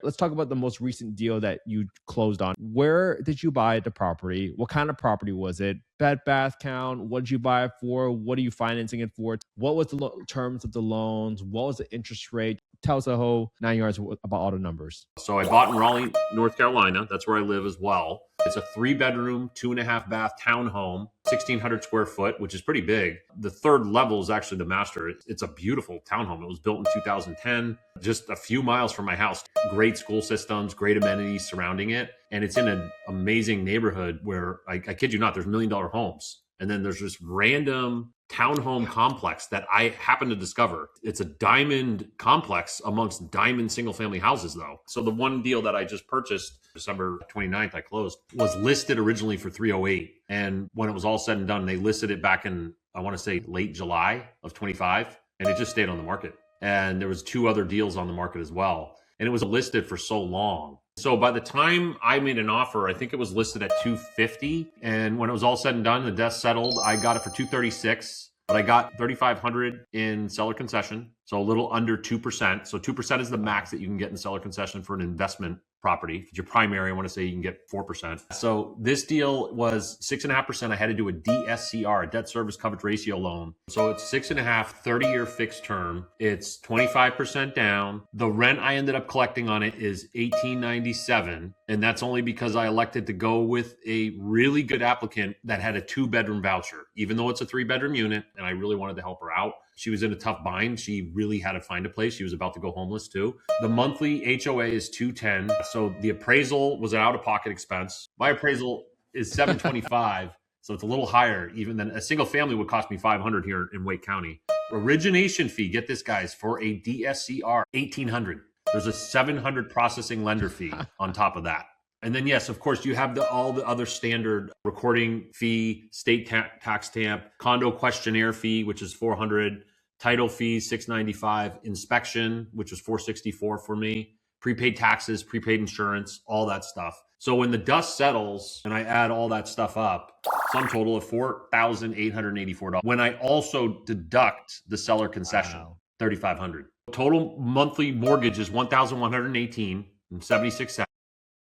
let's talk about the most recent deal that you closed on. Where did you buy the property? What kind of property was it? Bed, bath count? What did you buy it for? What are you financing it for? What was the terms of the loans? What was the interest rate? Tell us a whole 9 yards about all the numbers. So I bought in Raleigh, North Carolina. That's where I live as well. It's a 3-bedroom, 2.5-bath townhome, 1,600 square foot, which is pretty big. The third level is actually the master. It's a beautiful townhome. It was built in 2010, just a few miles from my house. Great school systems, great amenities surrounding it. And it's in an amazing neighborhood where, I kid you not, there's $1 million homes. And then there's this random townhome complex that I happened to discover. It's a diamond complex amongst diamond single family houses though. So the one deal that I just purchased, December 29th, I closed, was listed originally for 308. And when it was all said and done, they listed it back in, I want to say late July of 25, and it just stayed on the market. And there was 2 other deals on the market as well. And it was listed for so long. So by the time I made an offer, I think it was listed at 250. And when it was all said and done, the dust settled. I got it for 236, but I got 3,500 in seller concession. So a little under 2%. So 2% is the max that you can get in seller concession for an investment property. If it's your primary, I want to say you can get 4%. So this deal was 6.5%. I had to do a DSCR, a debt service coverage ratio loan. So it's 6.5, 30-year fixed term. It's 25% down. The rent I ended up collecting on it is $18.97. And that's only because I elected to go with a really good applicant that had a 2-bedroom voucher, even though it's a 3-bedroom unit. And I really wanted to help her out. She was in a tough bind. She really had to find a place. She was about to go homeless too. The monthly HOA is $210. So the appraisal was an out-of-pocket expense. My appraisal is $725. So it's a little higher even than a single family would cost me $500 here in Wake County. Origination fee, get this guys, for a DSCR, $1,800. There's a $700 processing lender fee on top of that. And then, yes, of course, you have all the other standard recording fee, state tax stamp, condo questionnaire fee, which is $400, title fees, $695, inspection, which was $464 for me, prepaid taxes, prepaid insurance, all that stuff. So when the dust settles and I add all that stuff up, sum total of $4,884. When I also deduct the seller concession, $3,500. Total monthly mortgage is $1,118.76.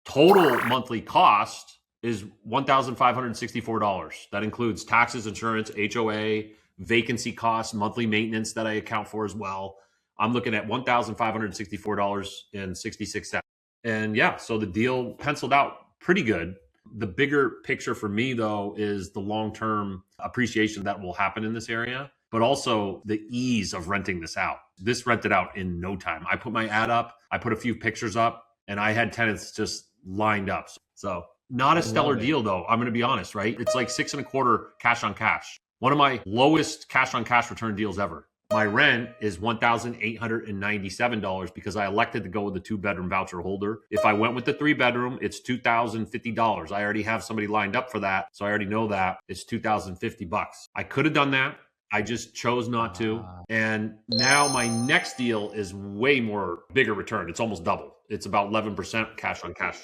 Total monthly cost is $1,564. That includes taxes, insurance, HOA, vacancy costs, monthly maintenance that I account for as well. I'm looking at $1,564.66. And yeah, so the deal penciled out pretty good. The bigger picture for me, though, is the long-term appreciation that will happen in this area, but also the ease of renting this out. This rented out in no time. I put my ad up, I put a few pictures up, and I had tenants just lined up. So not a stellar deal though. I'm going to be honest, right? It's like 6.25 cash on cash. One of my lowest cash on cash return deals ever. My rent is $1,897 because I elected to go with the 2-bedroom voucher holder. If I went with the 3-bedroom, it's $2,050. I already have somebody lined up for that. So I already know that it's $2,050. I could have done that. I just chose not to. And now my next deal is way more bigger return. It's almost double. It's about 11% cash on cash.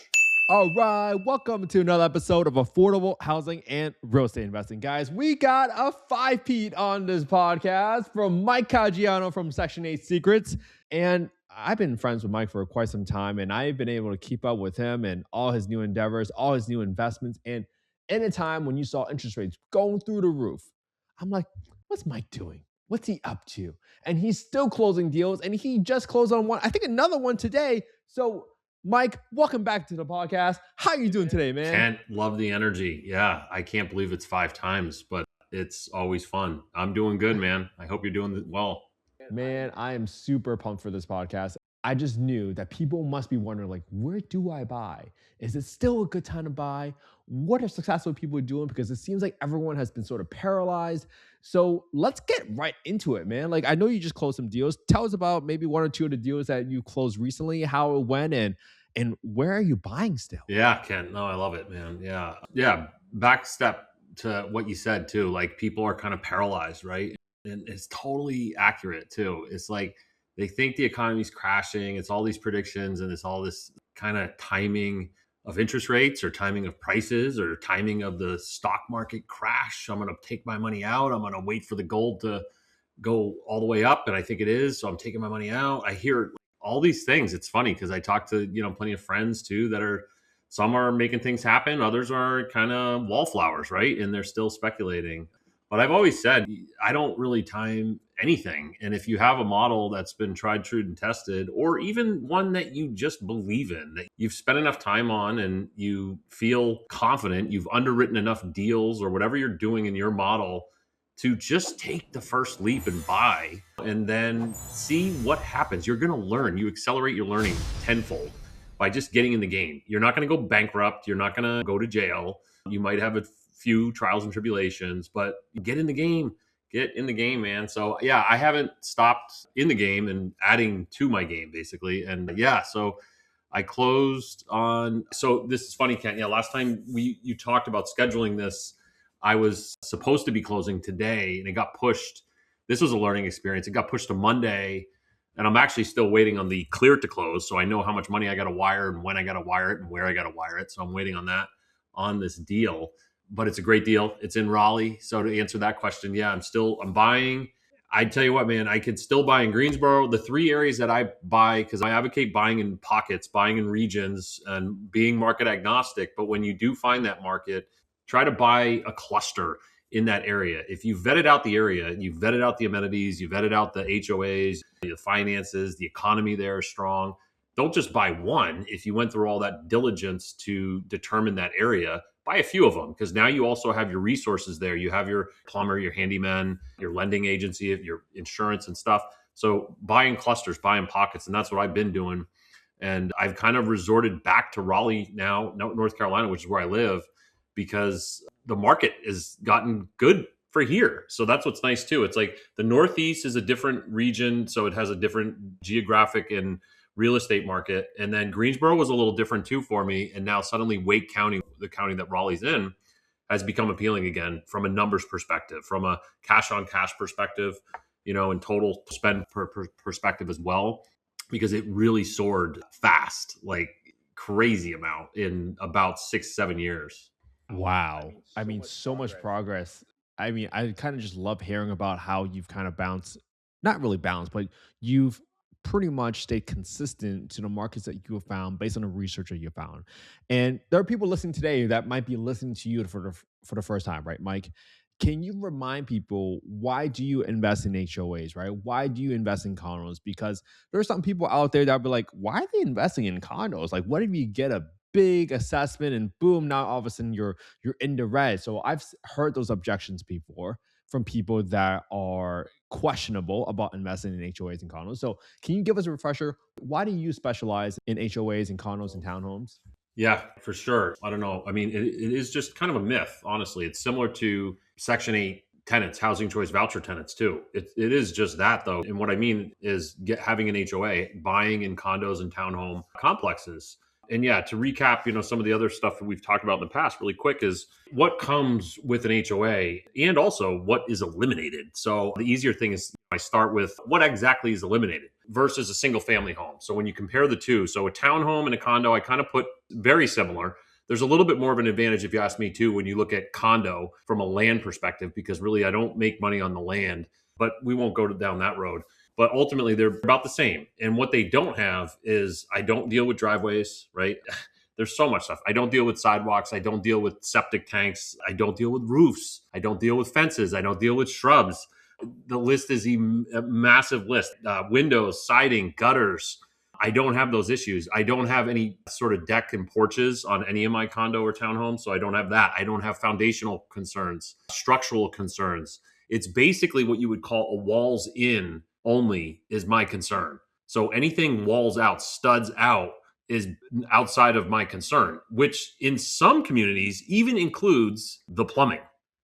All right, welcome to another episode of Affordable Housing and Real Estate Investing. Guys, we got a 5-peat on this podcast from Mike Caggiano from Section 8 Secrets. And I've been friends with Mike for quite some time, and I've been able to keep up with him and all his new endeavors, all his new investments. And in a time when you saw interest rates going through the roof, I'm like, what's Mike doing? What's he up to? And he's still closing deals, and he just closed on one, I think another one today. So Mike, welcome back to the podcast. How are you doing today, man? Can't love the energy. Yeah, I can't believe it's 5 times, but it's always fun. I'm doing good, man. I hope you're doing well. Man, I am super pumped for this podcast. I just knew that people must be wondering, like, where do I buy? Is it still a good time to buy? What are successful people doing? Because it seems like everyone has been sort of paralyzed. So let's get right into it, man. Like, I know you just closed some deals. Tell us about maybe 1 or 2 of the deals that you closed recently, how it went, and where are you buying still? Yeah, Kent. No, I love it, man. Yeah. Back step to what you said too. Like, people are kind of paralyzed, right? And it's totally accurate too. It's like they think the economy's crashing. It's all these predictions, and it's all this kind of timing of interest rates or timing of prices or timing of the stock market crash. I'm going to take my money out. I'm going to wait for the gold to go all the way up, and I think it is. So I'm taking my money out. I hear all these things. It's funny because I talk to, plenty of friends too that are, some are making things happen, others are kind of wallflowers, right? And they're still speculating. But I've always said, I don't really time anything. And if you have a model that's been tried, true, and tested, or even one that you just believe in, that you've spent enough time on and you feel confident, you've underwritten enough deals or whatever you're doing in your model to just take the first leap and buy and then see what happens. You're going to learn. You accelerate your learning tenfold by just getting in the game. You're not going to go bankrupt. You're not going to go to jail. You might have a few trials and tribulations, but get in the game. Get in the game, man. So yeah, I haven't stopped in the game and adding to my game basically. And yeah, so I closed on, so this is funny, Kent. Yeah, last time you talked about scheduling this, I was supposed to be closing today and it got pushed. This was a learning experience. It got pushed to Monday and I'm actually still waiting on the clear to close. So I know how much money I got to wire and when I got to wire it and where I got to wire it. So I'm waiting on that on this deal, but it's a great deal. It's in Raleigh. So to answer that question, yeah, I'm buying. I tell you what, man, I could still buy in Greensboro. The three areas that I buy, because I advocate buying in pockets, buying in regions and being market agnostic. But when you do find that market, try to buy a cluster in that area. If you vetted out the area, you vetted out the amenities, you vetted out the HOAs, the finances, the economy there is strong. Don't just buy one. If you went through all that diligence to determine that area, buy a few of them because now you also have your resources there. You have your plumber, your handyman, your lending agency, your insurance and stuff. So buy in clusters, buy in pockets. And that's what I've been doing. And I've kind of resorted back to Raleigh now, North Carolina, which is where I live, because the market has gotten good for here. So that's what's nice too. It's like the Northeast is a different region. So it has a different geographic and real estate market. And then Greensboro was a little different too for me. And now suddenly Wake County, the county that Raleigh's in, has become appealing again from a numbers perspective, from a cash on cash perspective, and total spend perspective as well, because it really soared fast, like crazy amount in about 6-7 years. Wow. I mean, so much progress. I mean, I kind of just love hearing about how you've kind of bounced, not really bounced, but you've pretty much stayed consistent to the markets that you have found based on the research that you found. And there are people listening today that might be listening to you for the first time, right, Mike? Can you remind people why do you invest in HOAs, right? Why do you invest in condos? Because there's some people out there that be like, why are they investing in condos? Like, what if you get a big assessment and boom, now all of a sudden you're in the red? So I've heard those objections before from people that are questionable about investing in HOAs and condos. So can you give us a refresher? Why do you specialize in HOAs and condos and townhomes? Yeah, for sure. I don't know. I mean, it is just kind of a myth, honestly. It's similar to Section 8 tenants, Housing Choice Voucher tenants, too. It is just that, though. And what I mean is having an HOA, buying in condos and townhome complexes. And yeah, to recap, some of the other stuff that we've talked about in the past really quick is what comes with an HOA and also what is eliminated. So the easier thing is I start with what exactly is eliminated versus a single family home. So when you compare the two, so a townhome and a condo, I kind of put very similar. There's a little bit more of an advantage, if you ask me too, when you look at condo from a land perspective, because really I don't make money on the land, but we won't go down that road. But ultimately, they're about the same. And what they don't have is I don't deal with driveways, right? There's so much stuff. I don't deal with sidewalks. I don't deal with septic tanks. I don't deal with roofs. I don't deal with fences. I don't deal with shrubs. The list is a massive list. Windows, siding, gutters. I don't have those issues. I don't have any sort of deck and porches on any of my condo or townhomes. So I don't have that. I don't have foundational concerns, structural concerns. It's basically what you would call a walls in only is my concern. So anything walls out, studs out is outside of my concern, which in some communities even includes the plumbing.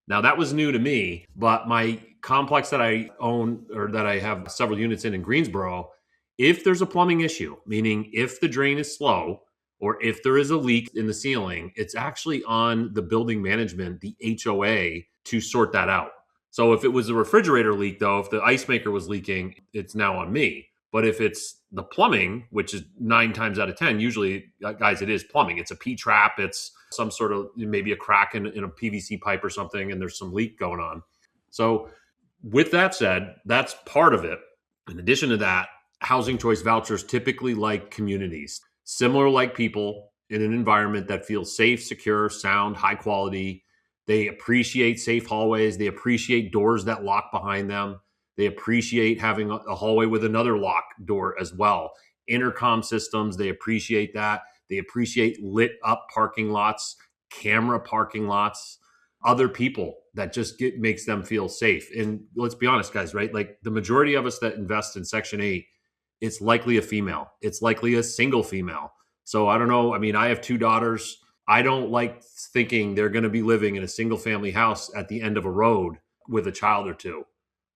Now that was new to me, but my complex that I own or that I have several units in Greensboro, if there's a plumbing issue, meaning if the drain is slow or if there is a leak in the ceiling, it's actually on the building management, the HOA, to sort that out. So if it was a refrigerator leak, though, if the ice maker was leaking, it's now on me. But if it's the plumbing, which is 9 times out of 10, usually, guys, it is plumbing. It's a P-trap. It's some sort of maybe a crack in a PVC pipe or something, and there's some leak going on. So with that said, that's part of it. In addition to that, housing choice vouchers typically like communities, similar like people in an environment that feels safe, secure, sound, high quality. They appreciate safe hallways. They appreciate doors that lock behind them. They appreciate having a hallway with another lock door as well. Intercom systems, they appreciate that. They appreciate lit up parking lots, camera parking lots, other people that just makes them feel safe. And let's be honest, guys, right? Like the majority of us that invest in Section 8, it's likely a female. It's likely a single female. So I don't know. I mean, I have two daughters. I don't like thinking they're going to be living in a single family house at the end of a road with a child or two,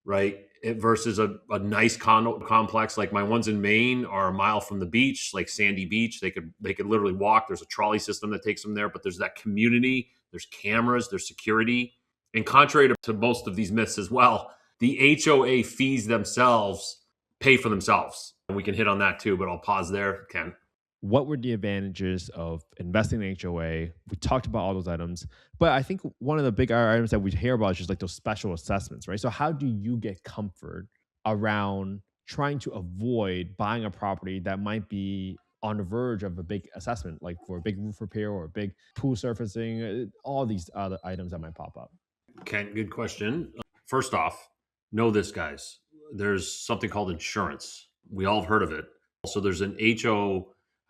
right? Versus a nice condo complex. Like my ones in Maine are a mile from the beach, like Sandy Beach. They could literally walk. There's a trolley system that takes them there, but there's that community, there's cameras, there's security. And contrary to most of these myths as well, the HOA fees themselves pay for themselves. And we can hit on that too, but I'll pause there, Ken. What were the advantages of investing in HOA? We talked about all those items, but I think one of the big items that we hear about is just like those special assessments, right? So how do you get comfort around trying to avoid buying a property that might be on the verge of a big assessment, like for a big roof repair or a big pool surfacing, all these other items that might pop up? Ken, good question. First off, know this, guys. There's something called insurance. We all have heard of it. So there's an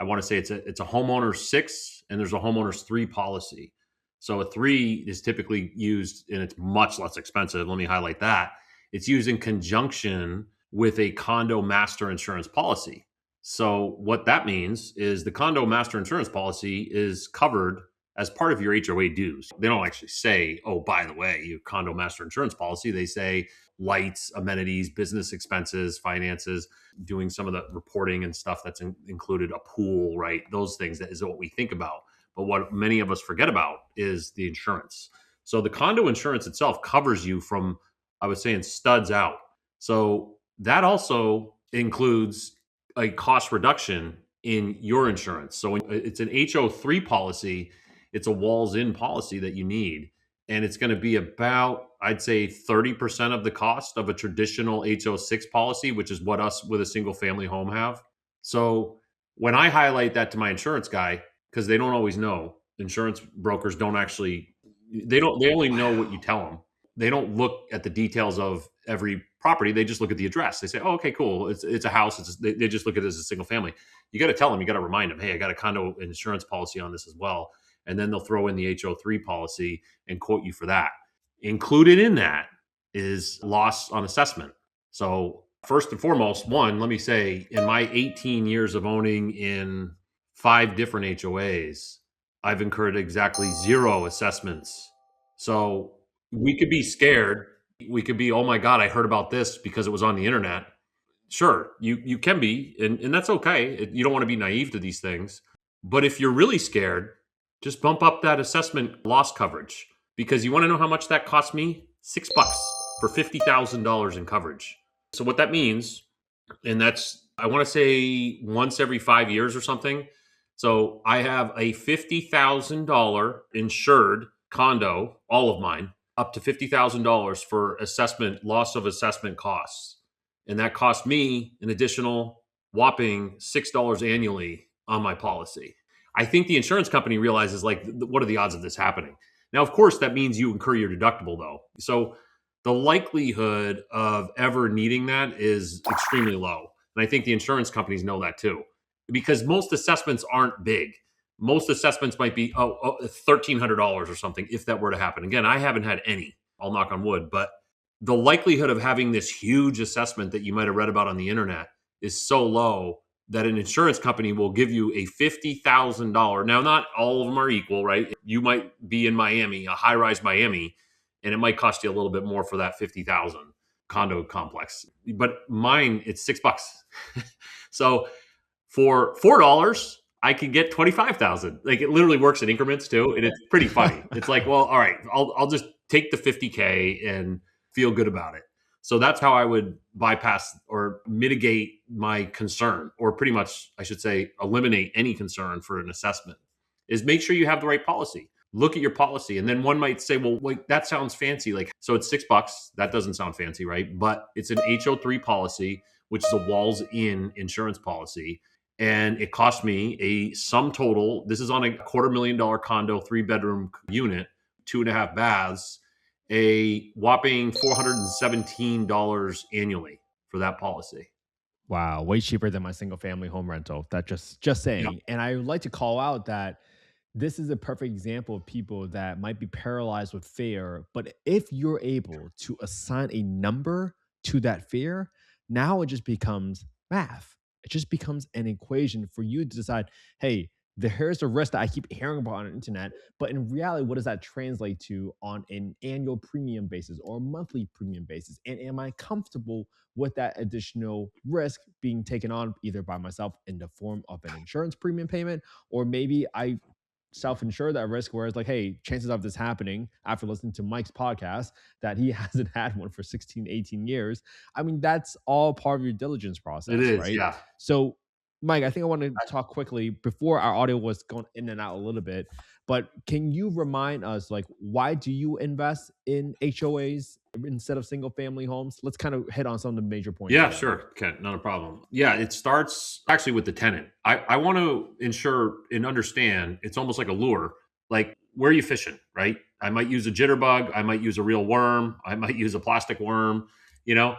I want to say it's a homeowner 6 and there's a homeowner's 3 policy. So a 3 is typically used and it's much less expensive. Let me highlight that. It's used in conjunction with a condo master insurance policy. So what that means is the condo master insurance policy is covered as part of your HOA dues. They don't actually say, oh, by the way, your condo master insurance policy. They say lights, amenities, business expenses, finances, doing some of the reporting and stuff that's included, a pool, right? Those things, that is what we think about. But what many of us forget about is the insurance. So the condo insurance itself covers you from, I was saying, studs out. So that also includes a cost reduction in your insurance. So it's an HO3 policy. It's a walls in policy that you need. And it's going to be about, I'd say, 30% of the cost of a traditional HO6 policy, which is what us with a single family home have. So when I highlight that to my insurance guy, because they don't always know, insurance brokers don't actually, they only know what you tell them. They don't look at the details of every property. They just look at the address. They say, oh, okay, cool. It's a house. They just look at it as a single family. You got to tell them, you got to remind them, hey, I got a condo insurance policy on this as well. And then they'll throw in the HO3 policy and quote you for that. Included in that is loss on assessment. So first and foremost, one, let me say, in my 18 years of owning in 5 different HOAs, I've incurred exactly 0 assessments. So we could be scared. We could be, oh my God, I heard about this because it was on the internet. Sure, you can be, and that's okay. You don't want to be naive to these things. But if you're really scared, just bump up that assessment loss coverage, because you want to know how much that cost me? $6 for $50,000 in coverage. So what that means, and that's, I want to say once every 5 years or something. So I have a $50,000 insured condo, all of mine, up to $50,000 for assessment, loss of assessment costs. And that cost me an additional whopping $6 annually on my policy. I think the insurance company realizes, like, what are the odds of this happening? Now, of course, that means you incur your deductible, though. So the likelihood of ever needing that is extremely low. And I think the insurance companies know that too, because most assessments aren't big. Most assessments might be $1,300 or something if that were to happen. Again, I haven't had any, I'll knock on wood, but the likelihood of having this huge assessment that you might have read about on the internet is so low that an insurance company will give you a $50,000. Now, not all of them are equal, right? You might be in Miami, a high-rise Miami, and it might cost you a little bit more for that 50,000 condo complex. But mine, it's $6. So for $4, I could get 25,000. Like, it literally works in increments too, and it's pretty funny. It's like, well, all right, I'll just take the 50K and feel good about it. So that's how I would bypass or mitigate my concern, or pretty much, I should say, eliminate any concern for an assessment, is make sure you have the right policy. Look at your policy. And then one might say, well, wait, that sounds fancy. Like, so it's $6. That doesn't sound fancy, right? But it's an HO3 policy which is a walls in insurance policy. And it cost me a sum total. This is on a $250,000 condo, 3-bedroom unit, 2.5 baths, a whopping $417 annually for that policy. Wow, way cheaper than my single family home rental. That just Yeah, saying. And I would like to call out that this is a perfect example of people that might be paralyzed with fear, but if you're able to assign a number to that fear, now it just becomes math. It just becomes an equation for you to decide, hey, here's the risk that I keep hearing about on the internet, but in reality, what does that translate to on an annual premium basis or a monthly premium basis? And am I comfortable with that additional risk being taken on either by myself in the form of an insurance premium payment, or maybe I self-insure that risk where it's like, hey, chances of this happening after listening to Mike's podcast that he hasn't had one for 16, 18 years. I mean, that's all part of your diligence it process, is. right? Yeah. So, Mike, I think I want to talk quickly before our audio was going in and out a little bit, but can you remind us, like, why do you invest in HOAs instead of single family homes? Let's kind of hit on some of the major points Yeah, here. sure. Kent, not a problem. Yeah, it starts actually with the tenant. I want to ensure and understand it's almost like a lure. Like, where are you fishing, right? I might use a jitterbug. I might use a real worm. I might use a plastic worm, you know?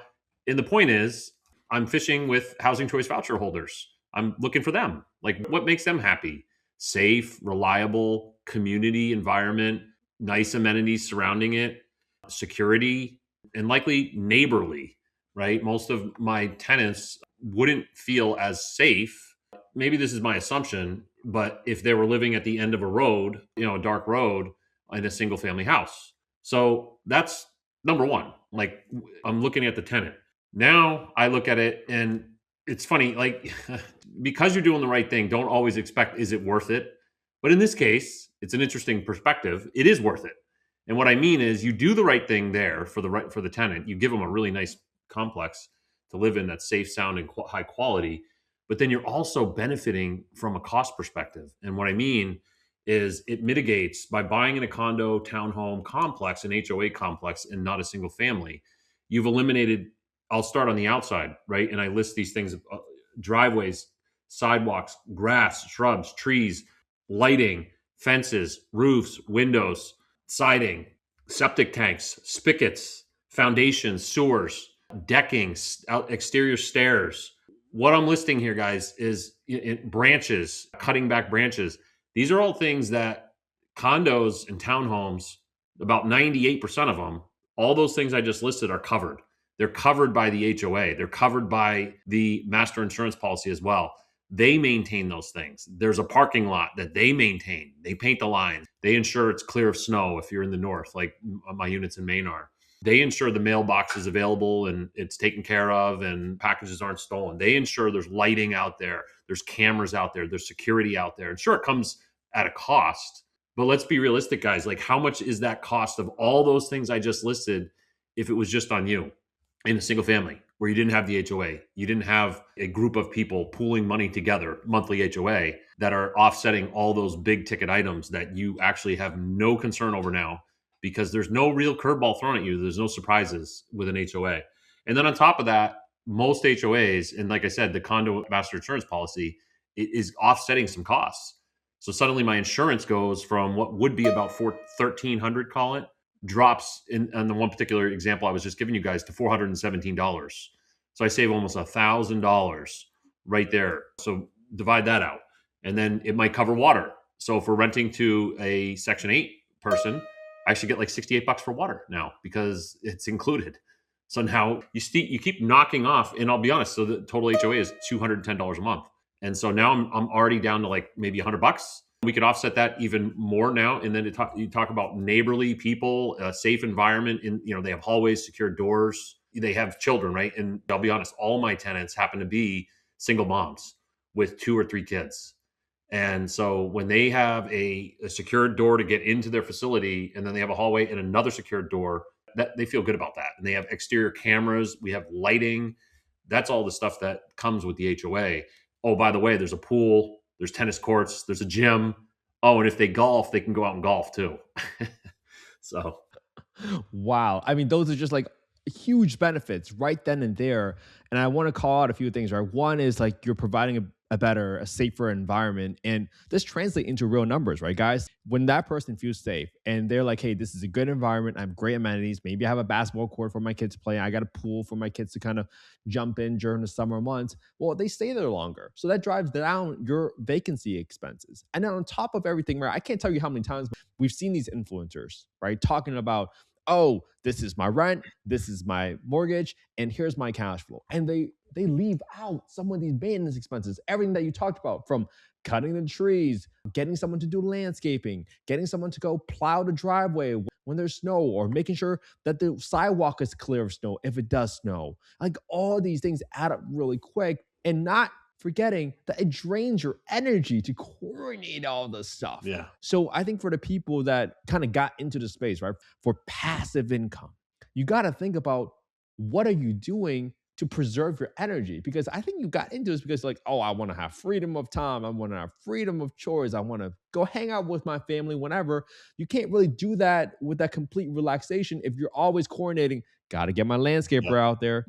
And the point is, I'm fishing with housing choice voucher holders. I'm looking for them. Like, what makes them happy? Safe, reliable, community environment, nice amenities surrounding it, security, and likely neighborly, right? Most of my tenants wouldn't feel as safe. Maybe this is my assumption, but if they were living at the end of a road, a dark road in a single family house. So that's number one. Like, I'm looking at the tenant. Now I look at it and it's funny, like, because you're doing the right thing, don't always expect, is it worth it? But in this case, it's an interesting perspective. It is worth it. And what I mean is you do the right thing there for the tenant. You give them a really nice complex to live in that's safe, sound, and high quality. But then you're also benefiting from a cost perspective. And what I mean is it mitigates by buying in a condo, townhome complex, an HOA complex, and not a single family. You've eliminated, I'll start on the outside, right? And I list these things: driveways, sidewalks, grass, shrubs, trees, lighting, fences, roofs, windows, siding, septic tanks, spigots, foundations, sewers, decking, exterior stairs. What I'm listing here, guys, is branches, cutting back branches. These are all things that condos and townhomes, about 98% of them, all those things I just listed are covered. They're covered by the HOA. They're covered by the master insurance policy as well. They maintain those things. There's a parking lot that they maintain. They paint the lines. They ensure it's clear of snow if you're in the north, like my units in Maine are. They ensure the mailbox is available and it's taken care of and packages aren't stolen. They ensure there's lighting out there, there's cameras out there, there's security out there. And sure, it comes at a cost, but let's be realistic, guys. Like, how much is that cost of all those things I just listed if it was just on you in a single family where you didn't have the HOA, you didn't have a group of people pooling money together, monthly HOA, that are offsetting all those big ticket items that you actually have no concern over now because there's no real curveball thrown at you. There's no surprises with an HOA. And then on top of that, most HOAs, and like I said, the condo master insurance policy is offsetting some costs. So suddenly my insurance goes from what would be about $1,300, call it, drops in the one particular example I was just giving you guys to $417. So I save almost $1,000 right there. So divide that out. And then it might cover water. So if we're renting to a Section 8 person, I should get like $68 for water now because it's included. So now you keep knocking off, and I'll be honest, so the total HOA is $210 a month. And so now I'm already down to like maybe $100. We could offset that even more now. And then you talk about neighborly people, a safe environment. They have hallways, secure doors. They have children, right? And I'll be honest, all my tenants happen to be single moms with 2 or 3 kids. And so when they have a secured door to get into their facility, and then they have a hallway and another secured door, that they feel good about that. And they have exterior cameras. We have lighting. That's all the stuff that comes with the HOA. Oh, by the way, there's a pool, there's tennis courts, there's a gym. Oh, and if they golf, they can go out and golf too. So, Wow. I mean, those are just like huge benefits right then and there. And I want to call out a few things, right? One is like you're providing a better, a safer environment. And this translates into real numbers, right, guys? When that person feels safe and they're like, hey, this is a good environment. I have great amenities. Maybe I have a basketball court for my kids to play. I got a pool for my kids to kind of jump in during the summer months. Well, they stay there longer. So that drives down your vacancy expenses. And then on top of everything, right, I can't tell you how many times we've seen these influencers, right, talking about, oh, this is my rent, this is my mortgage, and here's my cash flow. And they leave out some of these maintenance expenses, everything that you talked about, from cutting the trees, getting someone to do landscaping, getting someone to go plow the driveway when there's snow, or making sure that the sidewalk is clear of snow if it does snow. Like all these things add up really quick, and not forgetting that it drains your energy to coordinate all this stuff. Yeah. So I think for the people that kind of got into the space, right, for passive income, you got to think about what are you doing to preserve your energy? Because I think you got into this because like, oh, I want to have freedom of time. I want to have freedom of chores. I want to go hang out with my family whenever. You can't really do that with that complete relaxation if you're always coordinating. Got to get my landscaper out there.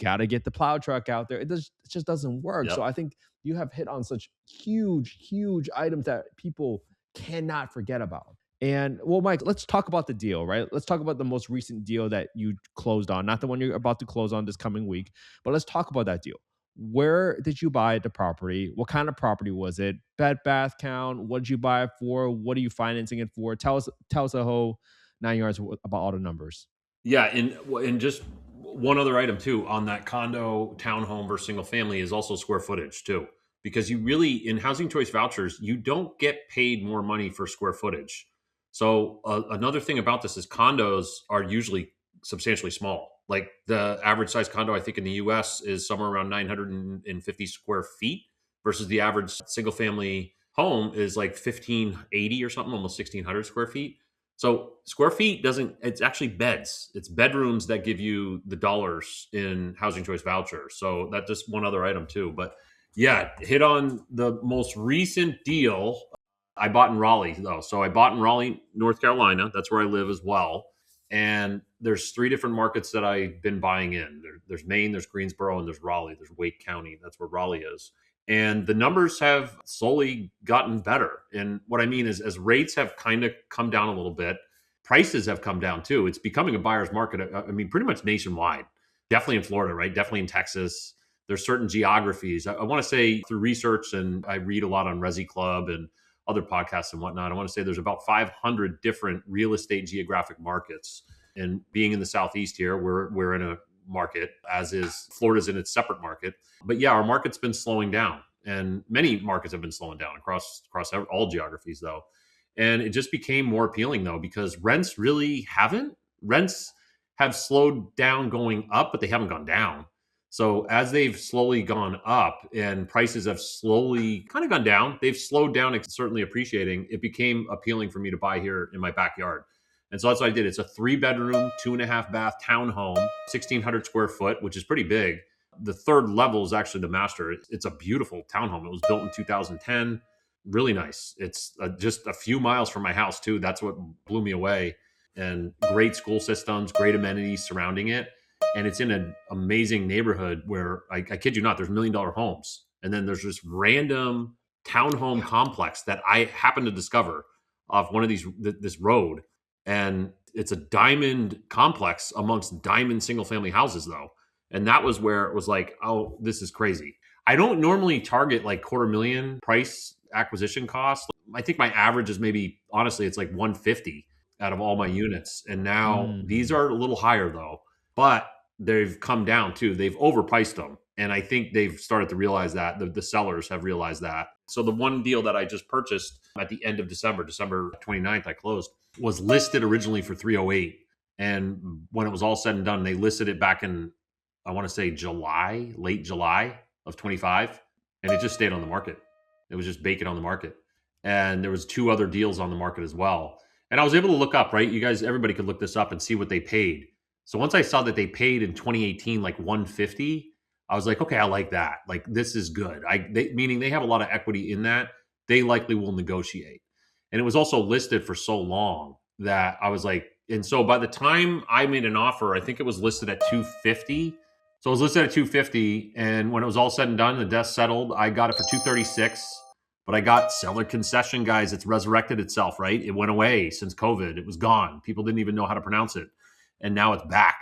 Got to get the plow truck out there. It just doesn't work. Yep. So I think you have hit on such huge items that people cannot forget about. And well, Mike, let's talk about the deal, right? Let's talk about the most recent deal that you closed on, not the one you're about to close on this coming week, but let's talk about that deal. Where did you buy the property? What kind of property was it? Bed, bath count? What did you buy it for? What are you financing it for? Tell us a whole 9 yards about all the numbers. Yeah, and just one other item too on that condo, townhome versus single family is also square footage too, because you really in housing choice vouchers you don't get paid more money for square footage. So another thing about this is condos are usually substantially small. Like the average size condo, I think in the U.S. is somewhere around 950 square feet, versus the average single family home is like 1580 or something, almost 1600 square feet. So square feet doesn't, it's actually beds. It's bedrooms that give you the dollars in housing choice voucher. So that's just one other item too. But yeah, hit on the most recent deal. I bought in Raleigh though. So I bought in Raleigh, North Carolina. That's where I live as well. And there's three different markets that I've been buying in. There's Maine, there's Greensboro, and there's Raleigh. There's Wake County. That's where Raleigh is. And the numbers have slowly gotten better. And what I mean is, as rates have kind of come down a little bit, prices have come down too. It's becoming a buyer's market. I mean, pretty much nationwide. Definitely in Florida, right? Definitely in Texas. There's certain geographies. I want to say through research, and I read a lot on Resi Club and other podcasts and whatnot, I want to say there's about 500 different real estate geographic markets. And being in the Southeast here, we're in a market, as is Florida's in its separate market. But yeah, our market's been slowing down, and many markets have been slowing down across all geographies though. And it just became more appealing though, because rents really haven't. Rents have slowed down going up, but they haven't gone down. So as they've slowly gone up and prices have slowly kind of gone down, they've slowed down, certainly appreciating. It became appealing for me to buy here in my backyard. And so that's what I did. It's a 3-bedroom, 2.5-bath townhome, 1,600 square foot, which is pretty big. The third level is actually the master. It's a beautiful townhome. It was built in 2010. Really nice. It's just a few miles from my house too. That's what blew me away. And great school systems, great amenities surrounding it. And it's in an amazing neighborhood where I kid you not, there's $1 million homes. And then there's this random townhome complex that I happened to discover off one of this road. And it's a diamond complex amongst diamond single family houses though. And that was where it was like, oh, this is crazy. I don't normally target like $250,000 price acquisition cost. I think my average is maybe, honestly, it's like 150 out of all my units. And now these are a little higher though, but they've come down too. They've overpriced them. And I think they've started to realize that. The sellers have realized that. So the one deal that I just purchased at the end of December 29th, I closed, was listed originally for 308. And when it was all said and done, they listed it back in, I want to say late July of 25. And it just stayed on the market. It was just vacant on the market. And there was 2 other deals on the market as well. And I was able to look up, right? You guys, everybody could look this up and see what they paid. So once I saw that they paid in 2018, like 150, I was like, okay, I like that. Like, this is good. Meaning they have a lot of equity in that. They likely will negotiate. And it was also listed for so long that I was like, And so by the time I made an offer, I think it was listed at 250. So it was listed at 250, and when it was all said and done, the dust settled, I got it for 236. But I got seller concession, guys. It's resurrected itself, right? It went away since COVID. It was gone. People didn't even know how to pronounce it. And now it's back.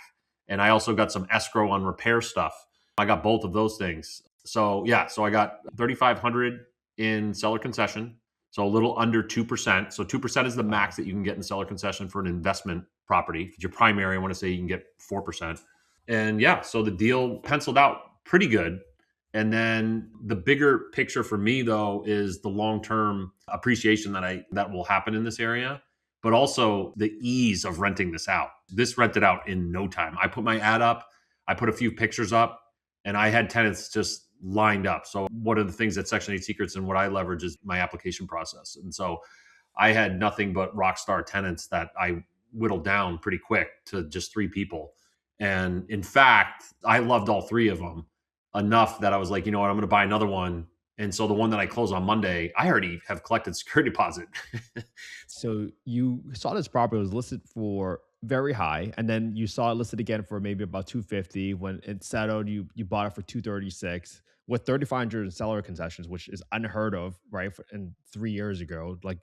And I also got some escrow on repair stuff. I got both of those things. So yeah, so I got 3,500 in seller concession. So a little under 2%. So 2% is the max that you can get in seller concession for an investment property. If it's your primary, I want to say you can get 4%. And yeah, so the deal penciled out pretty good. And then the bigger picture for me, though, is the long-term appreciation that will happen in this area, but also the ease of renting this out. This rented out in no time. I put my ad up, I put a few pictures up, and I had tenants just lined up. So one of the things that Section 8 Secrets and what I leverage is my application process. And so I had nothing but rock star tenants that I whittled down pretty quick to just 3 people. And in fact, I loved all 3 of them enough that I was like, you know what, I'm going to buy another one. And so the one that I close on Monday, I already have collected security deposit. So you saw this property was listed for very high, and then you saw it listed again for maybe about 250. When it settled, you bought it for 236 with 3,500 in seller concessions, which is unheard of, right? And 3 years ago, like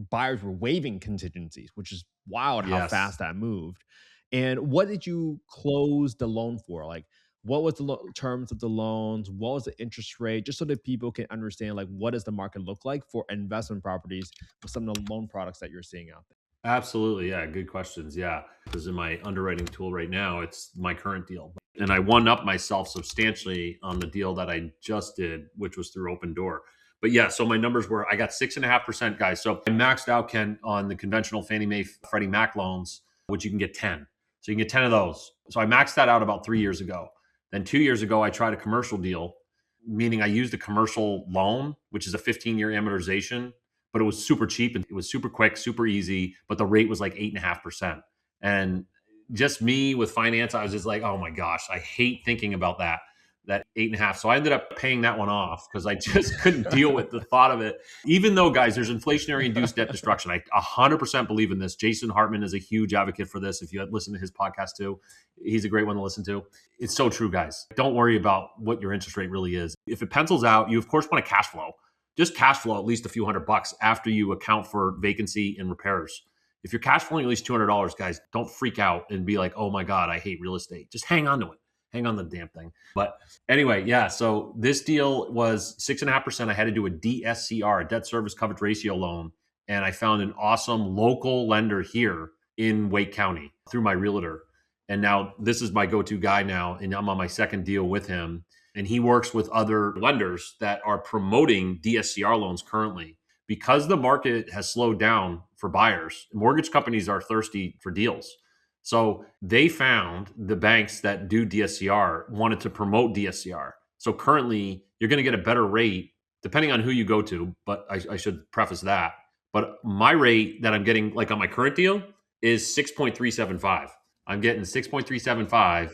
buyers were waiving contingencies, which is wild how Yes. fast that moved. And what did you close the loan for? Like, what was the terms of the loans? What was the interest rate? Just so that people can understand, like, what does the market look like for investment properties with some of the loan products that you're seeing out there? Absolutely. Yeah. Good questions. Yeah. Because in my underwriting tool right now, it's my current deal. And I won up myself substantially on the deal that I just did, which was through Open Door. But yeah, so my numbers were, I got 6.5%, guys. So I maxed out, Ken, on the conventional Fannie Mae, Freddie Mac loans, which you can get 10. So you can get 10 of those. So I maxed that out about 3 years ago. Then 2 years ago, I tried a commercial deal, meaning I used a commercial loan, which is a 15-year amortization, but it was super cheap and it was super quick, super easy, but the rate was like 8.5%. And just me with finance, I was just like, oh my gosh, I hate thinking about that 8.5. So I ended up paying that one off because I just couldn't deal with the thought of it. Even though, guys, there's inflationary induced debt destruction. I 100% believe in this. Jason Hartman is a huge advocate for this. If you listen to his podcast too, he's a great one to listen to. It's so true, guys. Don't worry about what your interest rate really is. If it pencils out, you of course want to cash flow. Just cash flow at least a few $100 after you account for vacancy and repairs. If you're cash flowing at least $200, guys, don't freak out and be like, oh my God, I hate real estate. Just hang on to it. Hang on the damn thing. But anyway, yeah, so this deal was 6.5%. I had to do a DSCR, a debt service coverage ratio loan. And I found an awesome local lender here in Wake County through my realtor. And now this is my go-to guy now. And I'm on my second deal with him. And he works with other lenders that are promoting DSCR loans currently. Because the market has slowed down for buyers, mortgage companies are thirsty for deals. So they found the banks that do DSCR wanted to promote DSCR. So currently, you're going to get a better rate depending on who you go to. But I should preface that. But my rate that I'm getting, like on my current deal, is 6.375. I'm getting 6.375.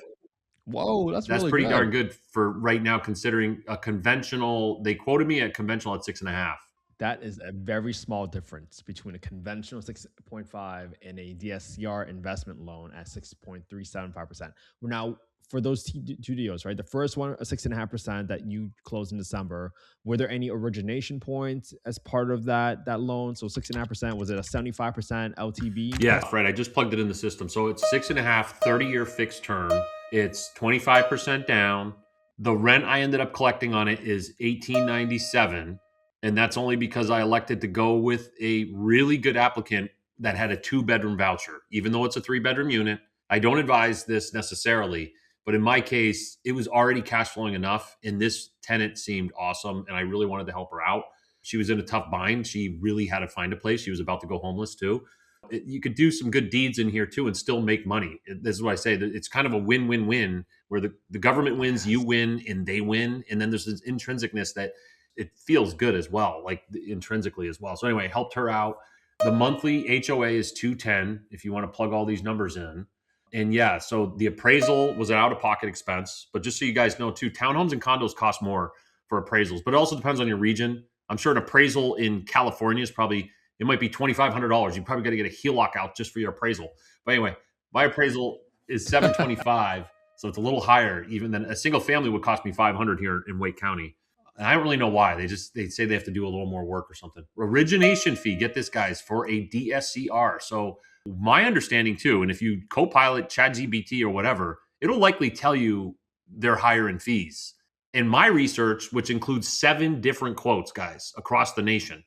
Whoa, that's really pretty good. darn good for right now, considering a conventional. They quoted me at conventional at 6.5. That is a very small difference between a conventional 6.5 and a DSCR investment loan at 6.375%. Now, for those two deals, right? The first one, a 6.5% that you closed in December. Were there any origination points as part of that loan? So 6.5%, was it a 75% LTV? Yeah, Fred, I just plugged it in the system. So it's 6.5, 30-year fixed term. It's 25% down. The rent I ended up collecting on it is $18.97. And that's only because I elected to go with a really good applicant that had a 2-bedroom voucher, even though it's a 3-bedroom unit. I don't advise this necessarily, but in my case, it was already cash flowing enough. And this tenant seemed awesome. And I really wanted to help her out. She was in a tough bind. She really had to find a place. She was about to go homeless too. You could do some good deeds in here too and still make money. This is what I say. That it's kind of a win-win-win where the government wins, you win, and they win. And then there's this intrinsicness that it feels good as well, like intrinsically as well. So anyway, helped her out. The monthly HOA is $210 if you want to plug all these numbers in. And yeah, so the appraisal was an out-of-pocket expense. But just so you guys know too, townhomes and condos cost more for appraisals. But it also depends on your region. I'm sure an appraisal in California is probably it might be $2,500. You probably got to get a HELOC out just for your appraisal. But anyway, my appraisal is 725, so it's a little higher even than a single family would cost me 500 here in Wake County. And I don't really know why. They say they have to do a little more work or something. Origination fee, get this, guys, for a DSCR. So my understanding too, and if you Copilot, ChatGPT, or whatever, it'll likely tell you they're higher in fees. In my research, which includes 7 different quotes, guys, across the nation,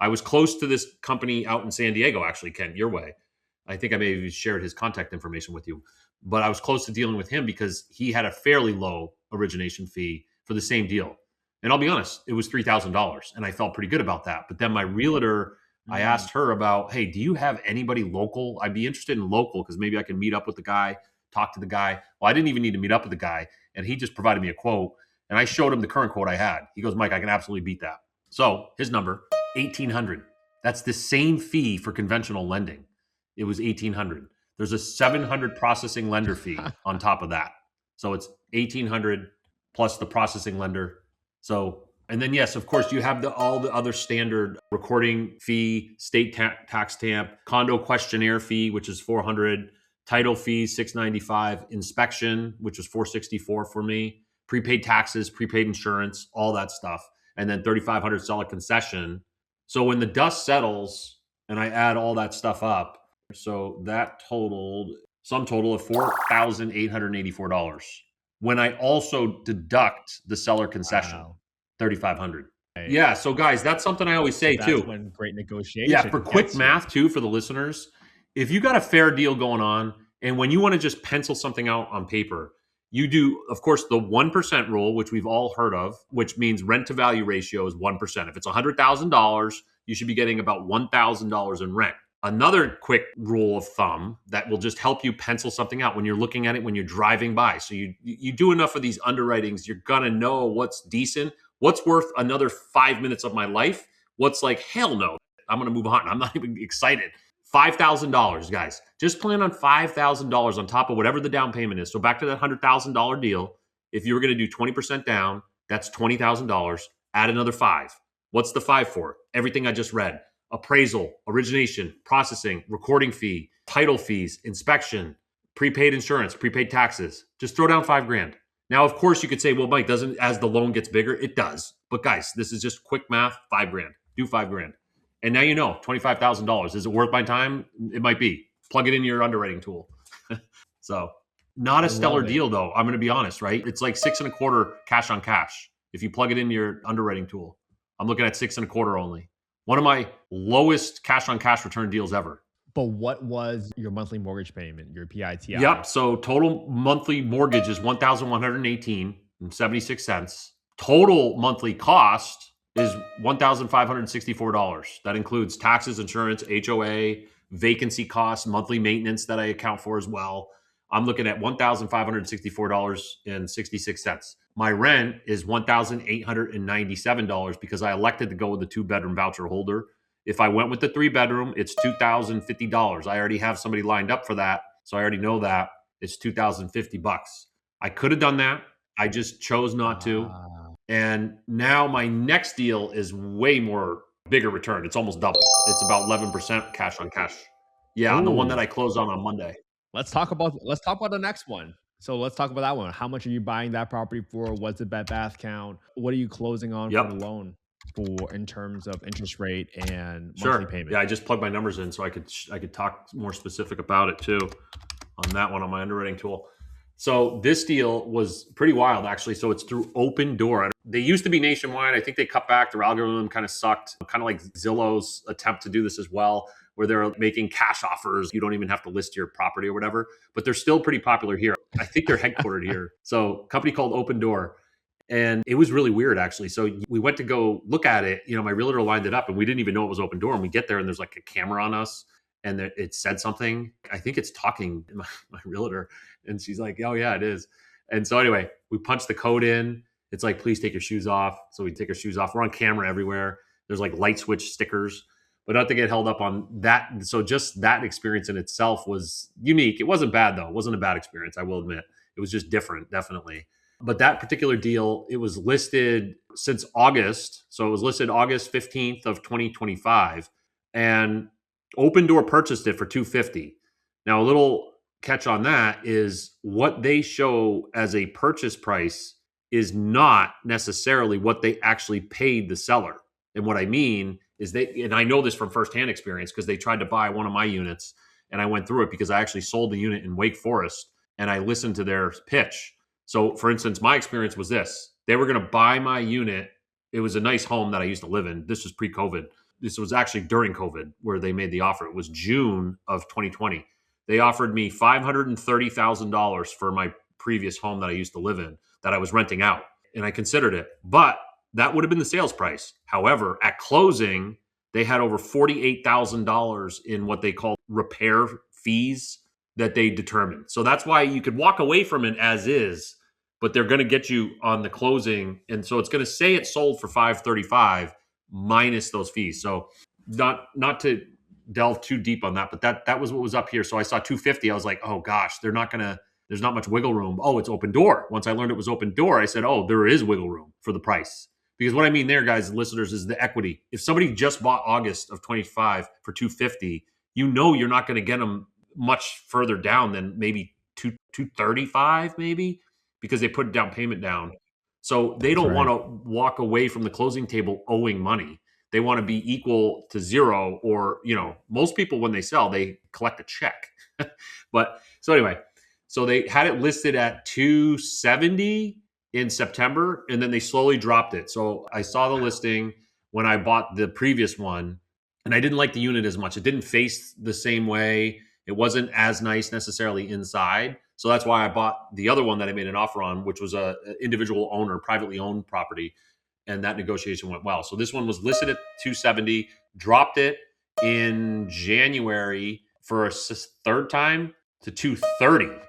I was close to this company out in San Diego, actually, Kent, your way. I think I may have shared his contact information with you, but I was close to dealing with him because he had a fairly low origination fee for the same deal. And I'll be honest, it was $3,000, and I felt pretty good about that. But then my realtor, I asked her about, hey, do you have anybody local? I'd be interested in local because maybe I can meet up with the guy, talk to the guy. Well, I didn't even need to meet up with the guy, and he just provided me a quote, and I showed him the current quote I had. He goes, Mike, I can absolutely beat that. So his number, $1,800. That's the same fee for conventional lending. It was $1,800. There's a $700 processing lender fee on top of that. So it's $1,800 plus the processing lender. So, and then yes, of course, you have all the other standard recording fee, state tax stamp, condo questionnaire fee, which is $400, title fees $695, inspection, which is $464 for me, prepaid taxes, prepaid insurance, all that stuff, and then $3,500 seller concession. So when the dust settles and I add all that stuff up, so that totaled sum total of $4,884. When I also deduct the seller concession, wow, $3,500. Right. Yeah. So guys, that's something I always say too. When great negotiation. Yeah. For quick math too, for the listeners, if you got a fair deal going on and when you want to just pencil something out on paper, you do, of course, the 1% rule, which we've all heard of, which means rent to value ratio is 1%. If it's $100,000, you should be getting about $1,000 in rent. Another quick rule of thumb that will just help you pencil something out when you're looking at it, when you're driving by. So you do enough of these underwritings, you're going to know what's decent, what's worth another 5 minutes of my life, what's like, hell no, I'm going to move on. I'm not even excited. $5,000, guys. Just plan on $5,000 on top of whatever the down payment is. So back to that $100,000 deal, if you were going to do 20% down, that's $20,000. Add another 5. What's the 5 for? Everything I just read. Appraisal, origination, processing, recording fee, title fees, inspection, prepaid insurance, prepaid taxes. Just throw down $5,000. Now, of course, you could say, well, Mike, doesn't, as the loan gets bigger, it does. But guys, this is just quick math, $5,000. Do $5,000. And now you know, $25,000. Is it worth my time? It might be. Plug it in your underwriting tool. So not a stellar deal though. I'm going to be honest, right? It's like 6.25 cash on cash. If you plug it in your underwriting tool, I'm looking at 6.25 only. One of my lowest cash on cash return deals ever. But what was your monthly mortgage payment, your PITI? Yep. So total monthly mortgage is $1,118.76. Total monthly cost is $1,564. That includes taxes, insurance, HOA, vacancy costs, monthly maintenance that I account for as well. I'm looking at $1,564.66. My rent is $1,897 because I elected to go with the 2-bedroom voucher holder. If I went with the 3-bedroom, it's $2,050. I already have somebody lined up for that, so I already know that it's $2,050. I could have done that. I just chose not to. And now my next deal is way more bigger return. It's almost double. It's about 11% cash on cash. Yeah, on the one that I closed on Monday. Let's talk about the next one. So let's talk about that one. How much are you buying that property for? What's the bed bath count? What are you closing on for the loan for in terms of interest rate and monthly payment? Yeah, I just plugged my numbers in so I could talk more specific about it too on that one on my underwriting tool. So this deal was pretty wild, actually. So it's through Open Door. They used to be nationwide. I think they cut back. Their algorithm kind of sucked, kind of like Zillow's attempt to do this as well, where they're making cash offers. You don't even have to list your property or whatever, but they're still pretty popular here. I think they're headquartered here. So a company called Open Door. And it was really weird, actually. So we went to go look at it. You know, my realtor lined it up and we didn't even know it was Open Door. And we get there and there's like a camera on us and it said something. I think it's talking to my realtor. And she's like, oh yeah, it is. And so anyway, we punched the code in. It's like, please take your shoes off. So we take our shoes off. We're on camera everywhere. There's like light switch stickers, but not to get held up on that. So just that experience in itself was unique. It wasn't bad though. It wasn't a bad experience, I will admit. It was just different, definitely. But that particular deal, it was listed since August. So it was listed August 15th of 2025. and Open Door purchased it for $250. Now, a little catch on that is what they show as a purchase price is not necessarily what they actually paid the seller. And what I mean is and I know this from firsthand experience because they tried to buy one of my units and I went through it because I actually sold the unit in Wake Forest and I listened to their pitch. So for instance, my experience was this. They were going to buy my unit. It was a nice home that I used to live in. This was pre-COVID. This was actually during COVID where they made the offer. It was June of 2020. They offered me $530,000 for my previous home that I used to live in that I was renting out. And I considered it, but that would have been the sales price. However, at closing, they had over $48,000 in what they call repair fees that they determined. So that's why you could walk away from it as is, but they're going to get you on the closing. And so it's going to say it sold for $535 minus those fees. So not to delve too deep on that, but that was what was up here. So I saw $250. I was like, oh gosh, there's not much wiggle room. Oh, it's Open Door. Once I learned it was Open Door, I said, oh, there is wiggle room for the price. Because what I mean there, guys, listeners, is the equity. If somebody just bought August of 25 for $250, you're not going to get them much further down than maybe $235, maybe, because they put down payment down. So they don't want to walk away from the closing table owing money. They want to be equal to zero, or, most people when they sell, they collect a check. But so anyway, so they had it listed at $270 in September, and then they slowly dropped it. So I saw the listing when I bought the previous one, and I didn't like the unit as much. It didn't face the same way. It wasn't as nice necessarily inside. So that's why I bought the other one that I made an offer on, which was a individual owner, privately owned property. And that negotiation went well. So this one was listed at $270, dropped it in January for a third time to $230.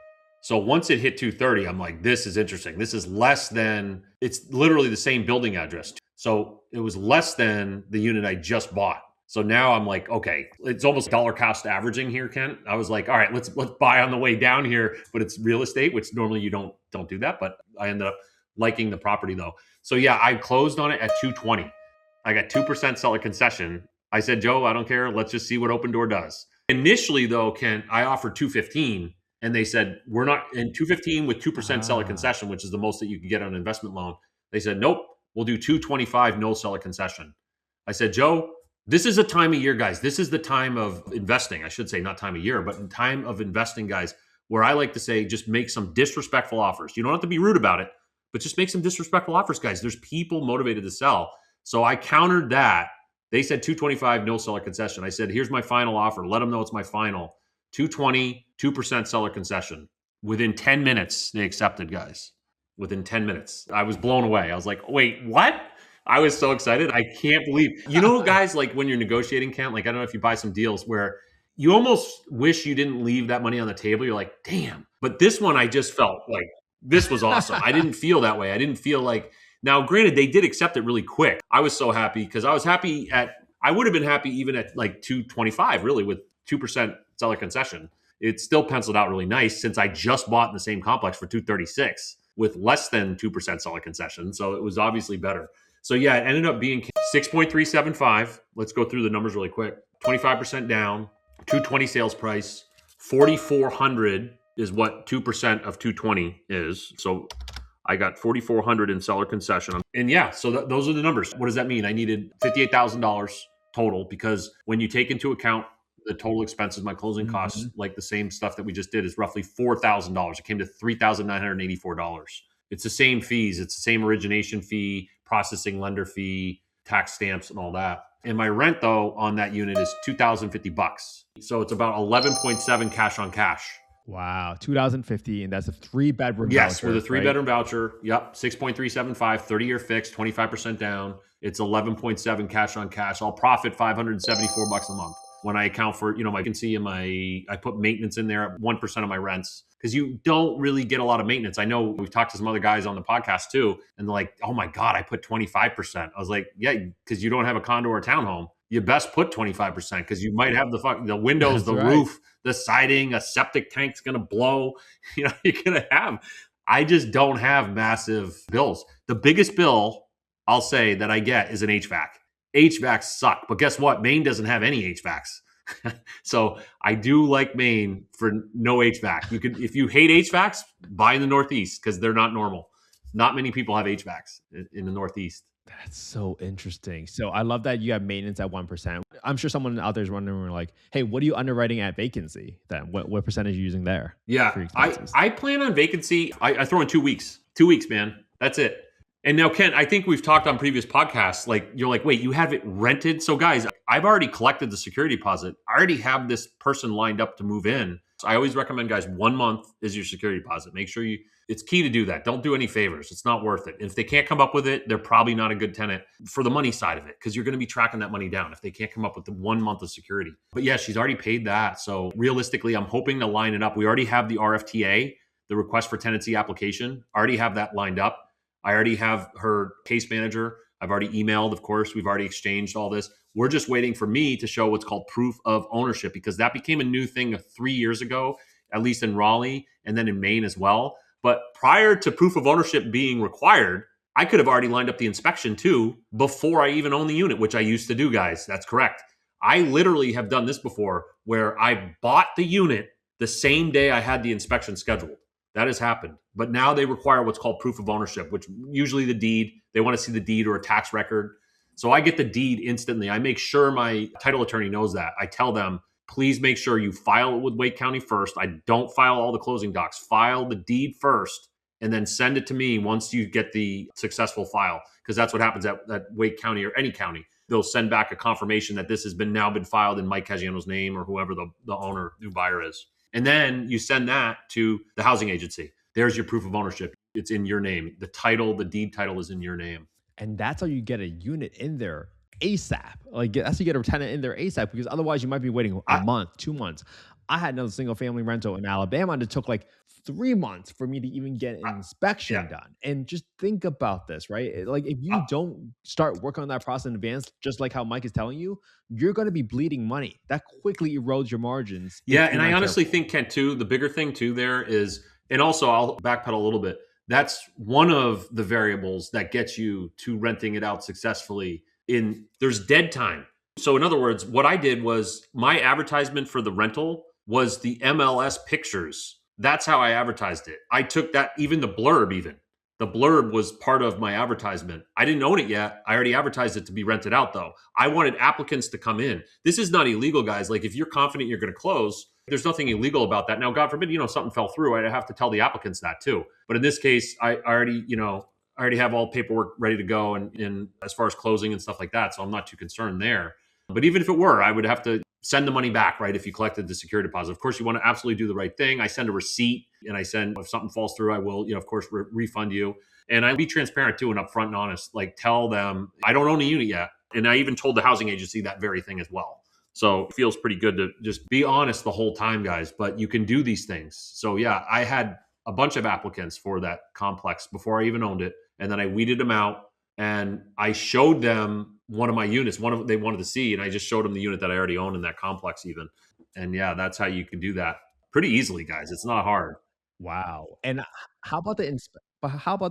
So once it hit $230, I'm like, this is interesting. This is less than, it's literally the same building address. So it was less than the unit I just bought. So now I'm like, okay, it's almost dollar cost averaging here, Kent. I was like, all right, let's buy on the way down here, but it's real estate, which normally you don't do that. But I ended up liking the property though. So yeah, I closed on it at $220. I got 2% seller concession. I said, Joe, I don't care. Let's just see what Open Door does. Initially though, Kent, I offered $215. And they said, we're not in $215 with 2% seller concession, which is the most that you can get on an investment loan. They said, nope, we'll do $225, no seller concession. I said, Joe, this is a time of year, guys. This is the time of investing. I should say not time of year, but in time of investing, guys, where I like to say, just make some disrespectful offers. You don't have to be rude about it, but just make some disrespectful offers, guys. There's people motivated to sell. So I countered that. They said $225, no seller concession. I said, here's my final offer. Let them know it's my final. $220, 2% seller concession. Within 10 minutes, they accepted, guys. Within 10 minutes. I was blown away. I was like, wait, what? I was so excited. I can't believe. Guys, like when you're negotiating, Kent, like I don't know if you buy some deals where you almost wish you didn't leave that money on the table. You're like, damn. But this one, I just felt like this was awesome. I didn't feel that way. I didn't feel like, now granted, they did accept it really quick. I was so happy because I would have been happy even at like $225, really, with 2% seller concession. It still penciled out really nice since I just bought in the same complex for $236 with less than 2% seller concession. So it was obviously better. So yeah, it ended up being 6.375. Let's go through the numbers really quick. 25% down, 220 sales price, 4,400 is what 2% of 220 is. So I got 4,400 in seller concession. And yeah, so those are the numbers. What does that mean? I needed $58,000 total because when you take into account the total expenses, my closing costs, like the same stuff that we just did, is roughly $4,000. It came to $3,984. It's the same fees. It's the same origination fee, processing lender fee, tax stamps, and all that. And my rent, though, on that unit is $2,050. So it's about 11.7 cash on cash. Wow, $2,050, and that's a 3-bedroom voucher. Yes, with a 3-bedroom voucher. Yep, 6.375, 30-year fixed, 25% down. It's 11.7 cash on cash. I'll profit $574 a month. When I account for, I can see I put maintenance in there at 1% of my rents because you don't really get a lot of maintenance. I know we've talked to some other guys on the podcast too, and they're like, oh my God, I put 25%. I was like, yeah, because you don't have a condo or a townhome. You best put 25% because you might have the windows, the roof, the siding, a septic tank's going to blow. You're going to have. I just don't have massive bills. The biggest bill I'll say that I get is an HVAC. HVACs suck. But guess what? Maine doesn't have any HVACs. So I do like Maine for no HVAC. You could, if you hate HVACs, buy in the Northeast because they're not normal. Not many people have HVACs in the Northeast. That's so interesting. So I love that you have maintenance at 1%. I'm sure someone out there is wondering, like, hey, what are you underwriting at vacancy then? What percentage are you using there? Yeah, I plan on vacancy. I throw in 2 weeks. 2 weeks, man. That's it. And now, Kent, I think we've talked on previous podcasts, like you're like, wait, you have it rented? So guys, I've already collected the security deposit. I already have this person lined up to move in. So I always recommend, guys, 1 month is your security deposit. Make sure it's key to do that. Don't do any favors. It's not worth it. If they can't come up with it, they're probably not a good tenant for the money side of it, because you're going to be tracking that money down if they can't come up with the 1 month of security. But yeah, she's already paid that. So realistically, I'm hoping to line it up. We already have the RFTA, the request for tenancy application. I already have that lined up. I already have her case manager. I've already emailed, of course. We've already exchanged all this. We're just waiting for me to show what's called proof of ownership, because that became a new thing 3 years ago, at least in Raleigh and then in Maine as well. But prior to proof of ownership being required, I could have already lined up the inspection too before I even own the unit, which I used to do, guys. That's correct. I literally have done this before where I bought the unit the same day I had the inspection scheduled. That has happened. But now they require what's called proof of ownership, which usually the deed. They want to see the deed or a tax record. So I get the deed instantly. I make sure my title attorney knows that. I tell them, please make sure you file it with Wake County first. I don't file all the closing docs. File the deed first and then send it to me once you get the successful file, because that's what happens at Wake County or any county. They'll send back a confirmation that this has now been filed in Mike Caggiano's name or whoever the owner, new buyer is. And then you send that to the housing agency. There's your proof of ownership. It's in your name. The title, the deed title is in your name. And that's how you get a unit in there ASAP. Like that's how you get a tenant in there ASAP, because otherwise you might be waiting a month, 2 months. I had another single family rental in Alabama and it took like 3 months for me to even get an inspection done. And just think about this, right? Like if you don't start working on that process in advance, just like how Mike is telling you, you're going to be bleeding money. That quickly erodes your margins. Yeah. And I honestly think, Kent, too, the bigger thing too there is, and also I'll backpedal a little bit. That's one of the variables that gets you to renting it out successfully. There's dead time. So in other words, what I did was my advertisement for the rental was the MLS pictures. That's how I advertised it. I took that, even the blurb was part of my advertisement. I didn't own it yet. I already advertised it to be rented out though. I wanted applicants to come in. This is not illegal, guys. Like if you're confident you're going to close, there's nothing illegal about that. Now, God forbid, something fell through. I'd have to tell the applicants that too. But in this case, I already have all paperwork ready to go and as far as closing and stuff like that. So I'm not too concerned there. But even if it were, I would have to send the money back, right? If you collected the security deposit. Of course, you want to absolutely do the right thing. I send a receipt and if something falls through, I will, of course, refund you. And I'll be transparent too and upfront and honest, like tell them I don't own a unit yet. And I even told the housing agency that very thing as well. So it feels pretty good to just be honest the whole time, guys, but you can do these things. So yeah, I had a bunch of applicants for that complex before I even owned it. And then I weeded them out and I showed them one of my units, they wanted to see, and I just showed them the unit that I already owned in that complex even. And yeah, that's how you can do that pretty easily, guys. It's not hard. Wow. And how about the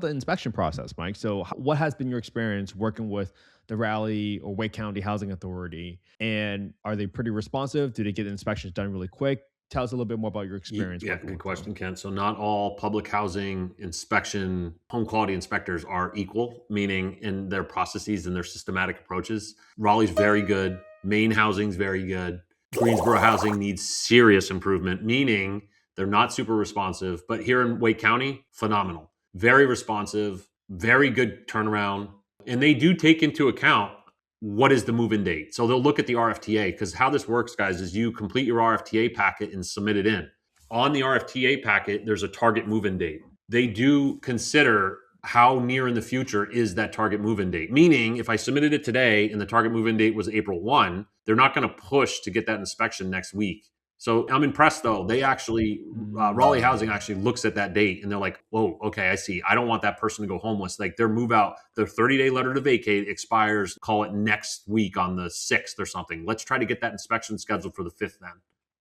inspection process, Mike? So what has been your experience working with the Raleigh or Wake County Housing Authority? And are they pretty responsive? Do they get inspections done really quick? Tell us a little bit more about your experience. Yeah, good question, Ken. So not all public housing inspection home quality inspectors are equal, meaning in their processes and their systematic approaches. Raleigh's very good. Maine housing's very good. Greensboro housing needs serious improvement, meaning they're not super responsive. But here in Wake County, phenomenal. Very responsive, very good turnaround. And they do take into account what is the move-in date. So they'll look at the RFTA, because how this works, guys, is you complete your RFTA packet and submit it in. On the RFTA packet, there's a target move-in date. They do consider how near in the future is that target move-in date. Meaning, if I submitted it today and the target move-in date was April 1, they're not going to push to get that inspection next week. So I'm impressed though. They actually, Raleigh Housing actually looks at that date and they're like, whoa, okay, I see. I don't want that person to go homeless. Like their move out, their 30-day letter to vacate expires, call it next week on the 6th or something. Let's try to get that inspection scheduled for the 5th then.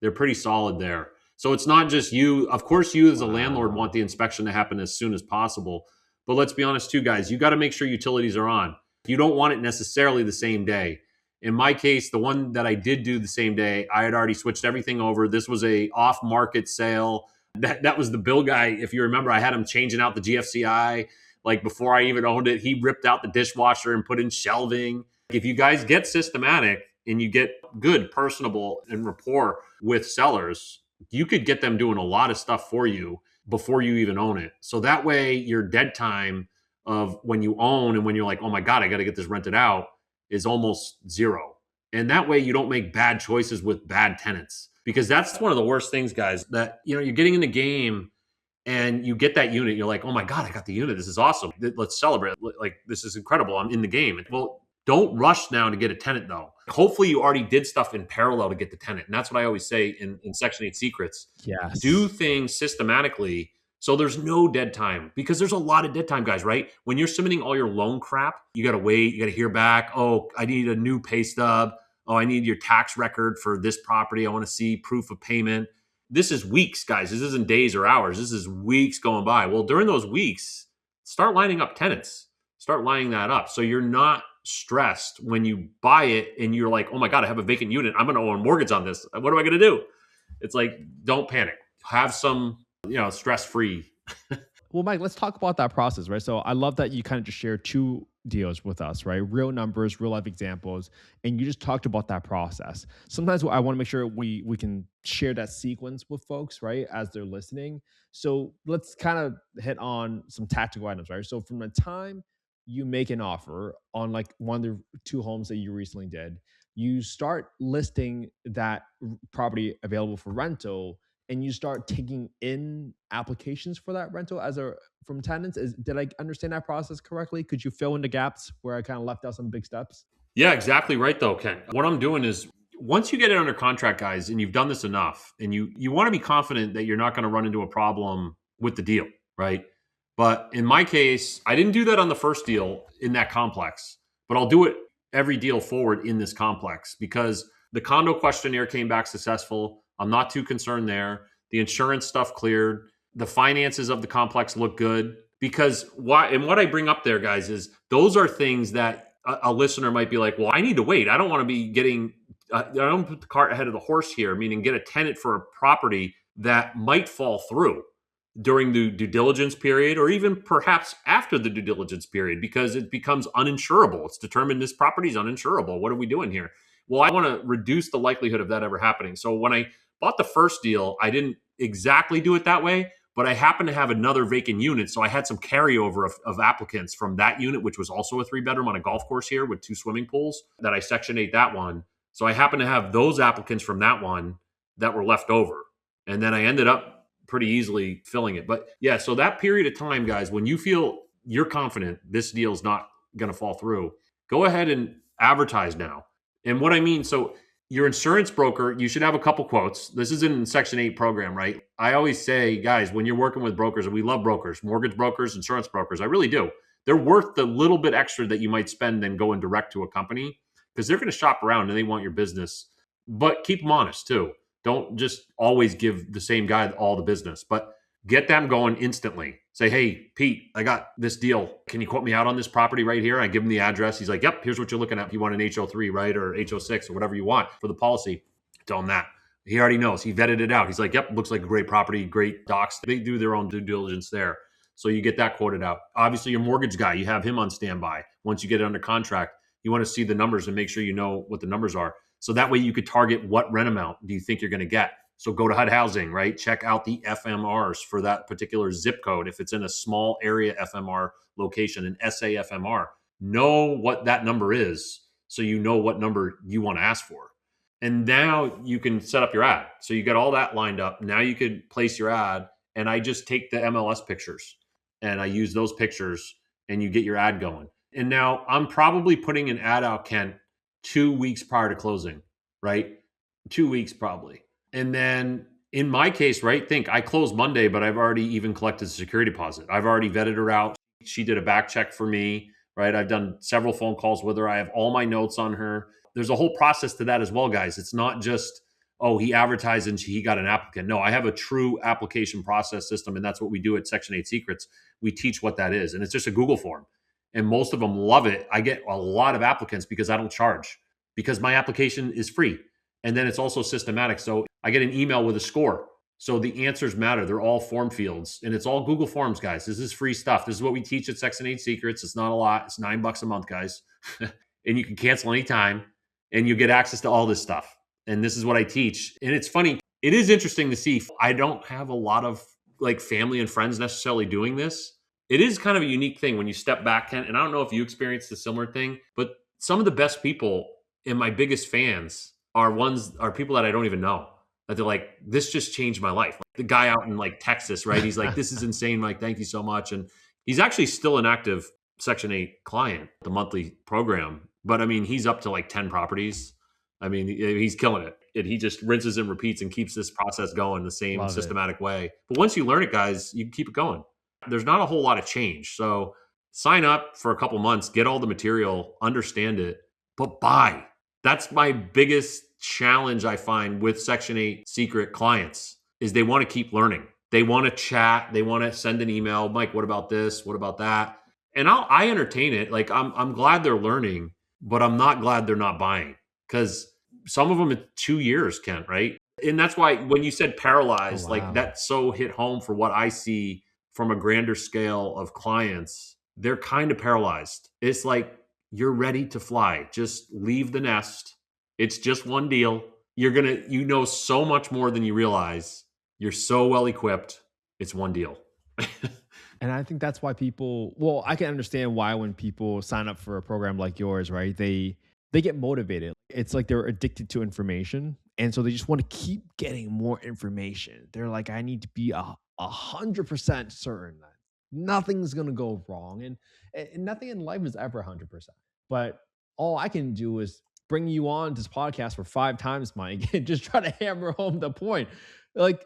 They're pretty solid there. So it's not just you. Of course, you as a landlord want the inspection to happen as soon as possible. But let's be honest too, guys, you got to make sure utilities are on. You don't want it necessarily the same day. In my case, the one that I did do the same day, I had already switched everything over. This was a off-market sale. That was the bill guy. If you remember, I had him changing out the GFCI. Like before I even owned it, he ripped out the dishwasher and put in shelving. If you guys get systematic and you get good, personable, and rapport with sellers, you could get them doing a lot of stuff for you before you even own it. So that way your dead time of when you own and when you're like, oh my God, I got to get this rented out is almost zero. And that way you don't make bad choices with bad tenants, because that's one of the worst things, guys, that, you know, you're getting in the game and you get that unit. You're like, oh my God, I got the unit. This is awesome. Let's celebrate. Like, this is incredible. I'm in the game. Well, don't rush now to get a tenant though. Hopefully you already did stuff in parallel to get the tenant. And that's what I always say in Section 8 Secrets. Yes. Do things systematically so there's no dead time, because there's a lot of dead time, guys, right? When you're submitting all your loan crap, you got to wait. You got to hear back. Oh, I need a new pay stub. Oh, I need your tax record for this property. I want to see proof of payment. This is weeks, guys. This isn't days or hours. This is weeks going by. Well, during those weeks, start lining up tenants. Start lining that up so you're not stressed when you buy it and you're like, oh my God, I have a vacant unit. I'm going to owe a mortgage on this. What am I going to do? It's like, don't panic. Have some, stress-free. Well, Mike, let's talk about that process, right? So I love that you kind of just shared two deals with us, right? Real numbers, real life examples, and you just talked about that process. Sometimes I want to make sure we can share that sequence with folks, right, as they're listening. So let's kind of hit on some tactical items, right? So from the time you make an offer on like one of the two homes that you recently did, you start listing that property available for rental, and you start taking in applications for that rental from tenants. Did I understand that process correctly? Could you fill in the gaps where I kind of left out some big steps? Yeah, exactly right though, Ken. What I'm doing is, once you get it under contract, guys, and you've done this enough, and you want to be confident that you're not going to run into a problem with the deal, right? But in my case, I didn't do that on the first deal in that complex, but I'll do it every deal forward in this complex, because the condo questionnaire came back successful. I'm not too concerned there. The insurance stuff cleared. The finances of the complex look good. Because what I bring up there, guys, is those are things that a listener might be like, well, I need to wait. I don't want to be getting, I don't put the cart ahead of the horse here, meaning get a tenant for a property that might fall through during the due diligence period, or even perhaps after the due diligence period, because it becomes uninsurable. It's determined this property is uninsurable. What are we doing here? Well, I want to reduce the likelihood of that ever happening. So when I bought the first deal, I didn't exactly do it that way, but I happened to have another vacant unit. So I had some carryover of applicants from that unit, which was also a 3-bedroom on a golf course here with 2 swimming pools, that I Section 8 that one. So I happened to have those applicants from that one that were left over. And then I ended up pretty easily filling it. But yeah, so that period of time, guys, when you feel you're confident this deal is not going to fall through, go ahead and advertise now. And what I mean, so your insurance broker, you should have a couple quotes. This is in Section 8 program, right? I always say, guys, when you're working with brokers, and we love brokers, mortgage brokers, insurance brokers, I really do. They're worth the little bit extra that you might spend than going direct to a company, because they're going to shop around and they want your business. But keep them honest too. Don't just always give the same guy all the business, but get them going instantly. Say, hey, Pete, I got this deal. Can you quote me out on this property right here? I give him the address. He's like, yep, here's what you're looking at. If you want an HO3, right? Or HO6 or whatever you want for the policy, tell him that. He already knows. He vetted it out. He's like, yep, looks like a great property, great docs. They do their own due diligence there. So you get that quoted out. Obviously, your mortgage guy, you have him on standby. Once you get it under contract, you want to see the numbers and make sure you know what the numbers are. So that way you could target what rent amount do you think you're going to get. So go to HUD Housing, right? Check out the FMRs for that particular zip code. If it's in a small area FMR location, an SA FMR, know what that number is so you know what number you want to ask for. And now you can set up your ad. So you got all that lined up. Now you could place your ad, and I just take the MLS pictures and I use those pictures and you get your ad going. And now I'm probably putting an ad out, Kent, 2 weeks prior to closing, right? 2 weeks probably. And then in my case, right, think I closed Monday, but I've already even collected the security deposit. I've already vetted her out. She did a back check for me, right? I've done several phone calls with her. I have all my notes on her. There's a whole process to that as well, guys. It's not just, oh, he advertised and he got an applicant. No, I have a true application process system, and that's what we do at Section 8 Secrets. We teach what that is, and it's just a Google form. and most of them love it. I get a lot of applicants because I don't charge, because my application is free. And then it's also systematic. So I get an email with a score. So the answers matter. They're all form fields, and it's all Google Forms, guys. This is free stuff. This is what we teach at Section 8 Secrets. It's not a lot. It's $9 a month, guys. And you can cancel anytime, and you get access to all this stuff. And this is what I teach. And it's funny. It is interesting to see. I don't have a lot of like family and friends necessarily doing this. It is kind of a unique thing when you step back, Kent, and I don't know if you experienced a similar thing, but some of the best people and my biggest fans are people that I don't even know. That they're like, this just changed my life. Like the guy out in like Texas, right? He's like, this is insane, Mike. Thank you so much. And he's actually still an active Section 8 client, the monthly program. But I mean, he's up to like 10 properties. I mean, he's killing it. And he just rinses and repeats and keeps this process going the same systematic way. But once you learn it, guys, you can keep it going. There's not a whole lot of change. So sign up for a couple months, get all the material, understand it, but buy. That's my biggest challenge I find with Section 8 Secret clients is they want to keep learning. They want to chat. They want to send an email. Mike, what about this? What about that? And I entertain it. Like I'm glad they're learning, but I'm not glad they're not buying, because some of them in 2 years, Kent, right? And that's why when you said paralyzed, like that so hit home for what I see from a grander scale of clients. They're kind of paralyzed. It's like, you're ready to fly. Just leave the nest. It's just one deal. You know so much more than you realize. You're so well equipped. It's one deal. And I think that's why I can understand why when people sign up for a program like yours, right? They get motivated. It's like they're addicted to information. And so they just want to keep getting more information. They're like, I need to be 100% certain that nothing's going to go wrong. And nothing in life is ever 100%. But all I can do is bring you on this podcast for 5 times, Mike, and just try to hammer home the point. Like,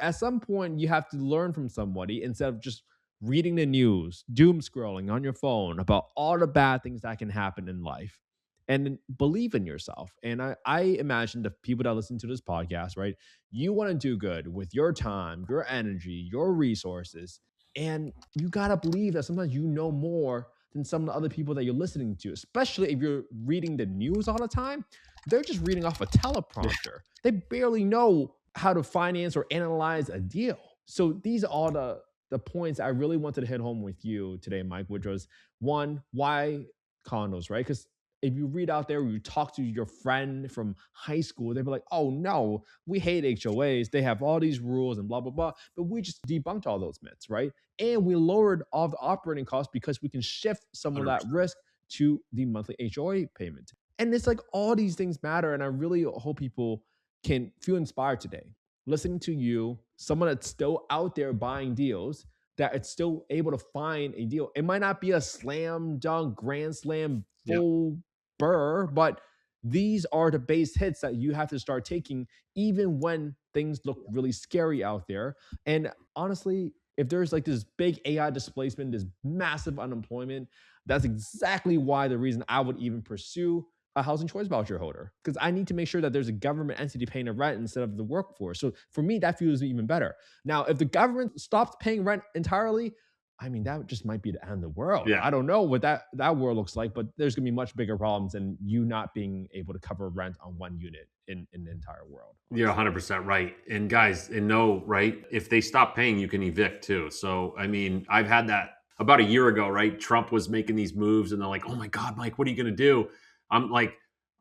at some point, you have to learn from somebody instead of just reading the news, doom scrolling on your phone about all the bad things that can happen in life, and believe in yourself. And I imagine the people that listen to this podcast, right? You want to do good with your time, your energy, your resources. And you got to believe that sometimes you know more than some of the other people that you're listening to, especially if you're reading the news all the time. They're just reading off a teleprompter. They barely know how to finance or analyze a deal. So these are all the points I really wanted to hit home with you today, Mike, which was one, why condos, right? Because if you read out there, or you talk to your friend from high school, they'd be like, oh no, we hate HOAs. They have all these rules and blah, blah, blah. But we just debunked all those myths, right? And we lowered all the operating costs because we can shift some of that risk to the monthly HOA payment. And it's like all these things matter. And I really hope people can feel inspired today, listening to you, someone that's still out there buying deals, that it's still able to find a deal. It might not be a slam dunk, grand slam, full burr, but these are the base hits that you have to start taking even when things look really scary out there. And honestly, if there's like this big AI displacement, this massive unemployment, that's exactly why the reason I would even pursue a housing choice voucher holder, because I need to make sure that there's a government entity paying the rent instead of the workforce. So for me, that feels even better. Now, if the government stops paying rent entirely, I mean, that just might be the end of the world. Yeah. I don't know what that world looks like, but there's going to be much bigger problems than you not being able to cover rent on one unit in the entire world. You're 100% right. And guys, right? If they stop paying, you can evict too. So, I mean, I've had that about a year ago, right? Trump was making these moves and they're like, oh my God, Mike, what are you going to do? I'm like,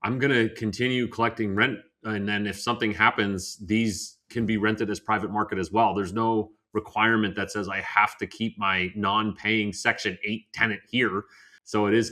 I'm going to continue collecting rent. And then if something happens, these can be rented as private market as well. There's no requirement that says I have to keep my non-paying Section 8 tenant here. So it is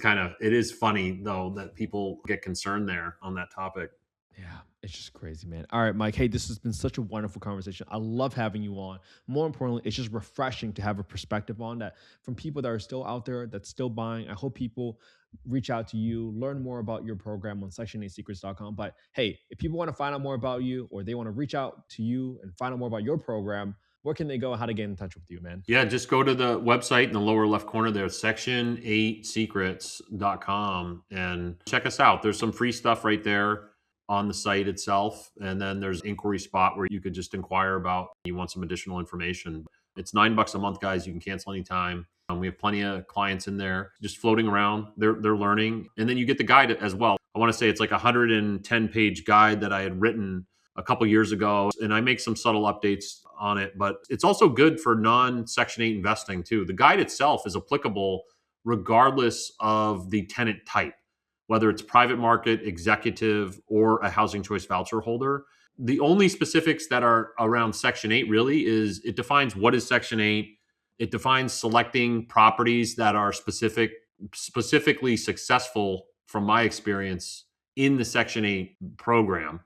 funny though that people get concerned there on that topic. Yeah, it's just crazy, man. All right, Mike. Hey, this has been such a wonderful conversation. I love having you on. More importantly, it's just refreshing to have a perspective on that from people that are still out there, that's still buying. I hope people reach out to you, learn more about your program on section8secrets.com. But hey, if people want to find out more about you, or they want to reach out to you and find out more about your program, where can they go? How to get in touch with you, man? Yeah, just go to the website in the lower left corner there, section8secrets.com, and check us out. There's some free stuff right there on the site itself. And then there's inquiry spot where you could just inquire about, you want some additional information. It's $9 a month, guys. You can cancel anytime. We have plenty of clients in there just floating around. They're learning. And then you get the guide as well. I want to say it's like a 110-page guide that I had written a couple years ago. And I make some subtle updates on it, but it's also good for non-Section 8 investing too. The guide itself is applicable regardless of the tenant type, whether it's private market, executive, or a housing choice voucher holder. The only specifics that are around Section 8 really is it defines what is Section 8. It defines selecting properties that are specifically successful from my experience in the Section 8 program.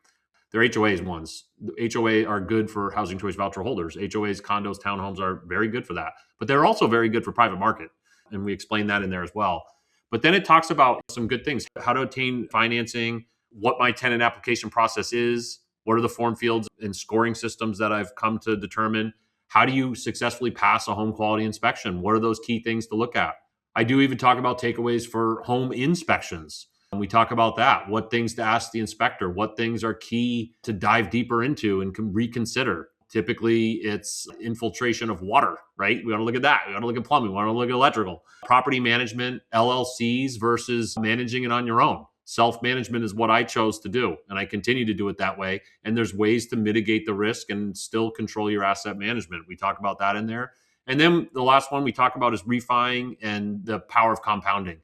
They're HOAs ones. HOA are good for housing choice voucher holders. HOAs, condos, townhomes are very good for that. But they're also very good for private market. And we explain that in there as well. But then it talks about some good things, how to obtain financing, what my tenant application process is, what are the form fields and scoring systems that I've come to determine. How do you successfully pass a home quality inspection? What are those key things to look at? I do even talk about takeaways for home inspections. We talk about that, what things to ask the inspector, what things are key to dive deeper into and can reconsider. Typically, it's infiltration of water, right? We want to look at that. We want to look at plumbing. We want to look at electrical. Property management, LLCs versus managing it on your own. Self-management is what I chose to do, and I continue to do it that way. And there's ways to mitigate the risk and still control your asset management. We talk about that in there. And then the last one we talk about is refining and the power of compounding.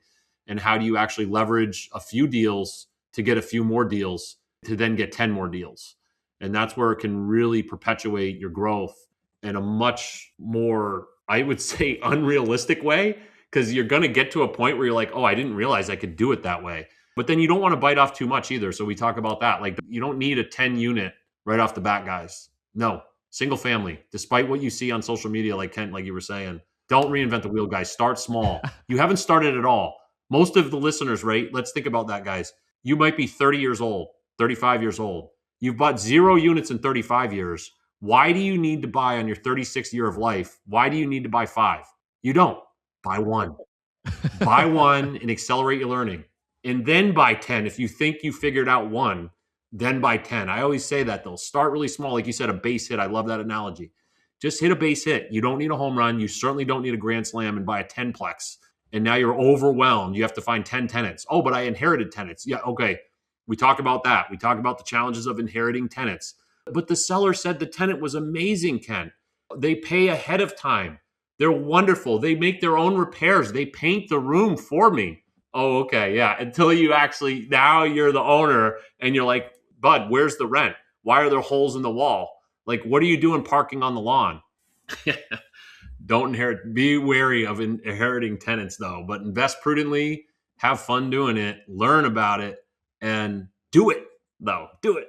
And how do you actually leverage a few deals to get a few more deals to then get 10 more deals? And that's where it can really perpetuate your growth in a much more, I would say, unrealistic way, because you're going to get to a point where you're like, oh, I didn't realize I could do it that way. But then you don't want to bite off too much either. So we talk about that. Like, you don't need a 10 unit right off the bat, guys. No, single family, despite what you see on social media, like Kent, like you were saying, don't reinvent the wheel, guys. Start small. You haven't started at all. Most of the listeners, right? Let's think about that, guys. You might be 30 years old, 35 years old. You've bought 0 units in 35 years. Why do you need to buy on your 36th year of life? Why do you need to buy 5? You don't. Buy 1. Buy 1 and accelerate your learning. And then buy 10. If you think you figured out 1, then buy 10. I always say that they'll start really small. Like you said, a base hit. I love that analogy. Just hit a base hit. You don't need a home run. You certainly don't need a grand slam and buy a 10-plex. And now you're overwhelmed. You have to find 10 tenants. Oh, but I inherited tenants. Yeah, okay. We talk about that. We talk about the challenges of inheriting tenants. But the seller said the tenant was amazing, Ken. They pay ahead of time. They're wonderful. They make their own repairs. They paint the room for me. Oh, okay. Yeah. Until you actually, now you're the owner and you're like, bud, where's the rent? Why are there holes in the wall? Like, what are you doing parking on the lawn? Don't inherit. Be wary of inheriting tenants, though, but invest prudently, have fun doing it, learn about it, and do it, though. Do it.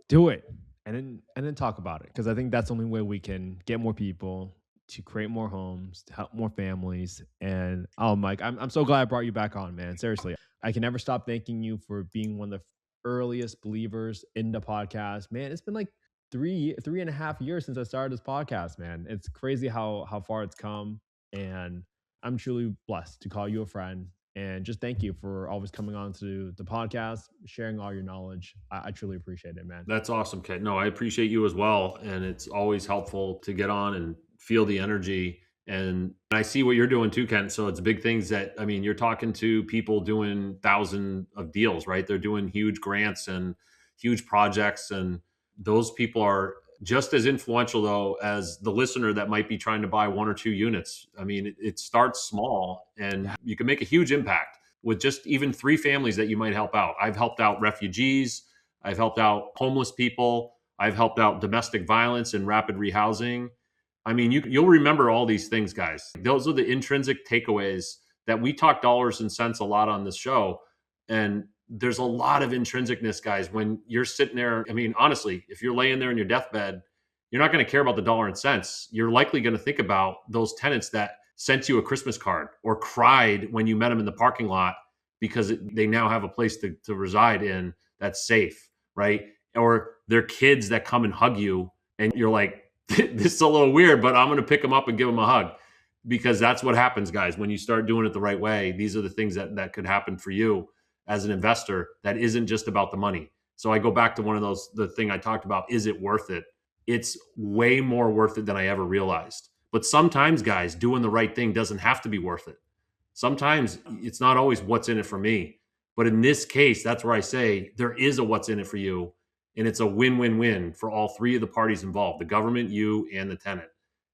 Do it. And then talk about it. Because I think that's the only way we can get more people to create more homes, to help more families. And Mike, I'm so glad I brought you back on, man. Seriously, I can never stop thanking you for being one of the earliest believers in the podcast. Man, it's been like 3.5 years since I started this podcast, man. It's crazy how far it's come. And I'm truly blessed to call you a friend. And just thank you for always coming on to the podcast, sharing all your knowledge. I truly appreciate it, man. That's awesome, Kent. No, I appreciate you as well. And it's always helpful to get on and feel the energy. And I see what you're doing too, Kent. So it's big things that, I mean, you're talking to people doing thousands of deals, right? They're doing huge grants and huge projects. And those people are just as influential, though, as the listener that might be trying to buy 1 or 2 units. I mean, it starts small and you can make a huge impact with just even 3 families that you might help out. I've helped out refugees. I've helped out homeless people. I've helped out domestic violence and rapid rehousing. I mean, you'll remember all these things, guys. Those are the intrinsic takeaways that we talk dollars and cents a lot on this show. And there's a lot of intrinsicness, guys, when you're sitting there. I mean, honestly, if you're laying there in your deathbed, you're not going to care about the dollar and cents. You're likely going to think about those tenants that sent you a Christmas card or cried when you met them in the parking lot because they now have a place to reside in that's safe, right? Or their kids that come and hug you and you're like, this is a little weird, but I'm going to pick them up and give them a hug, because that's what happens, guys. When you start doing it the right way, these are the things that could happen for you as an investor that isn't just about the money. So I go back to one of those, the thing I talked about, is it worth it? it's way more worth it than I ever realized. But sometimes, guys, doing the right thing doesn't have to be worth it. Sometimes it's not always what's in it for me. But in this case, that's where I say there is a what's in it for you. And it's a win-win-win for all three of the parties involved, the government, you, and the tenant.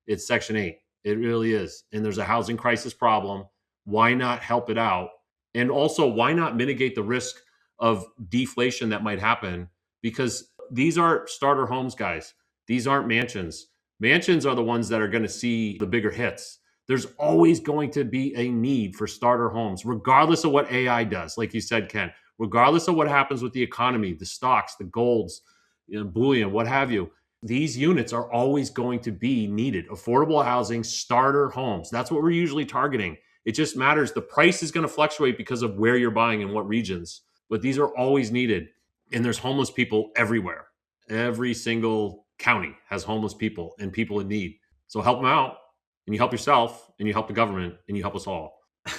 It's Section 8. It really is. And there's a housing crisis problem. Why not help it out? And also, why not mitigate the risk of deflation that might happen? Because these are starter homes, guys. These aren't mansions. Mansions are the ones that are going to see the bigger hits. There's always going to be a need for starter homes, regardless of what AI does, like you said, Ken, regardless of what happens with the economy, the stocks, the golds, bullion, what have you. These units are always going to be needed. Affordable housing, starter homes. That's what we're usually targeting. It just matters. The price is going to fluctuate because of where you're buying and what regions, but these are always needed. And there's homeless people everywhere. Every single county has homeless people and people in need. So help them out, and you help yourself, and you help the government, and you help us all. All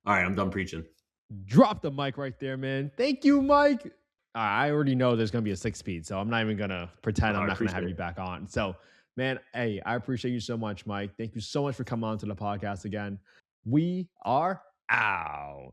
right, I'm done preaching. Drop the mic right there, man. Thank you, Mike. I already know there's going to be a 6-speed, so I'm not even going to pretend I'm not going to have you back on. So, man, hey, I appreciate you so much, Mike. Thank you so much for coming on to the podcast again. We are out.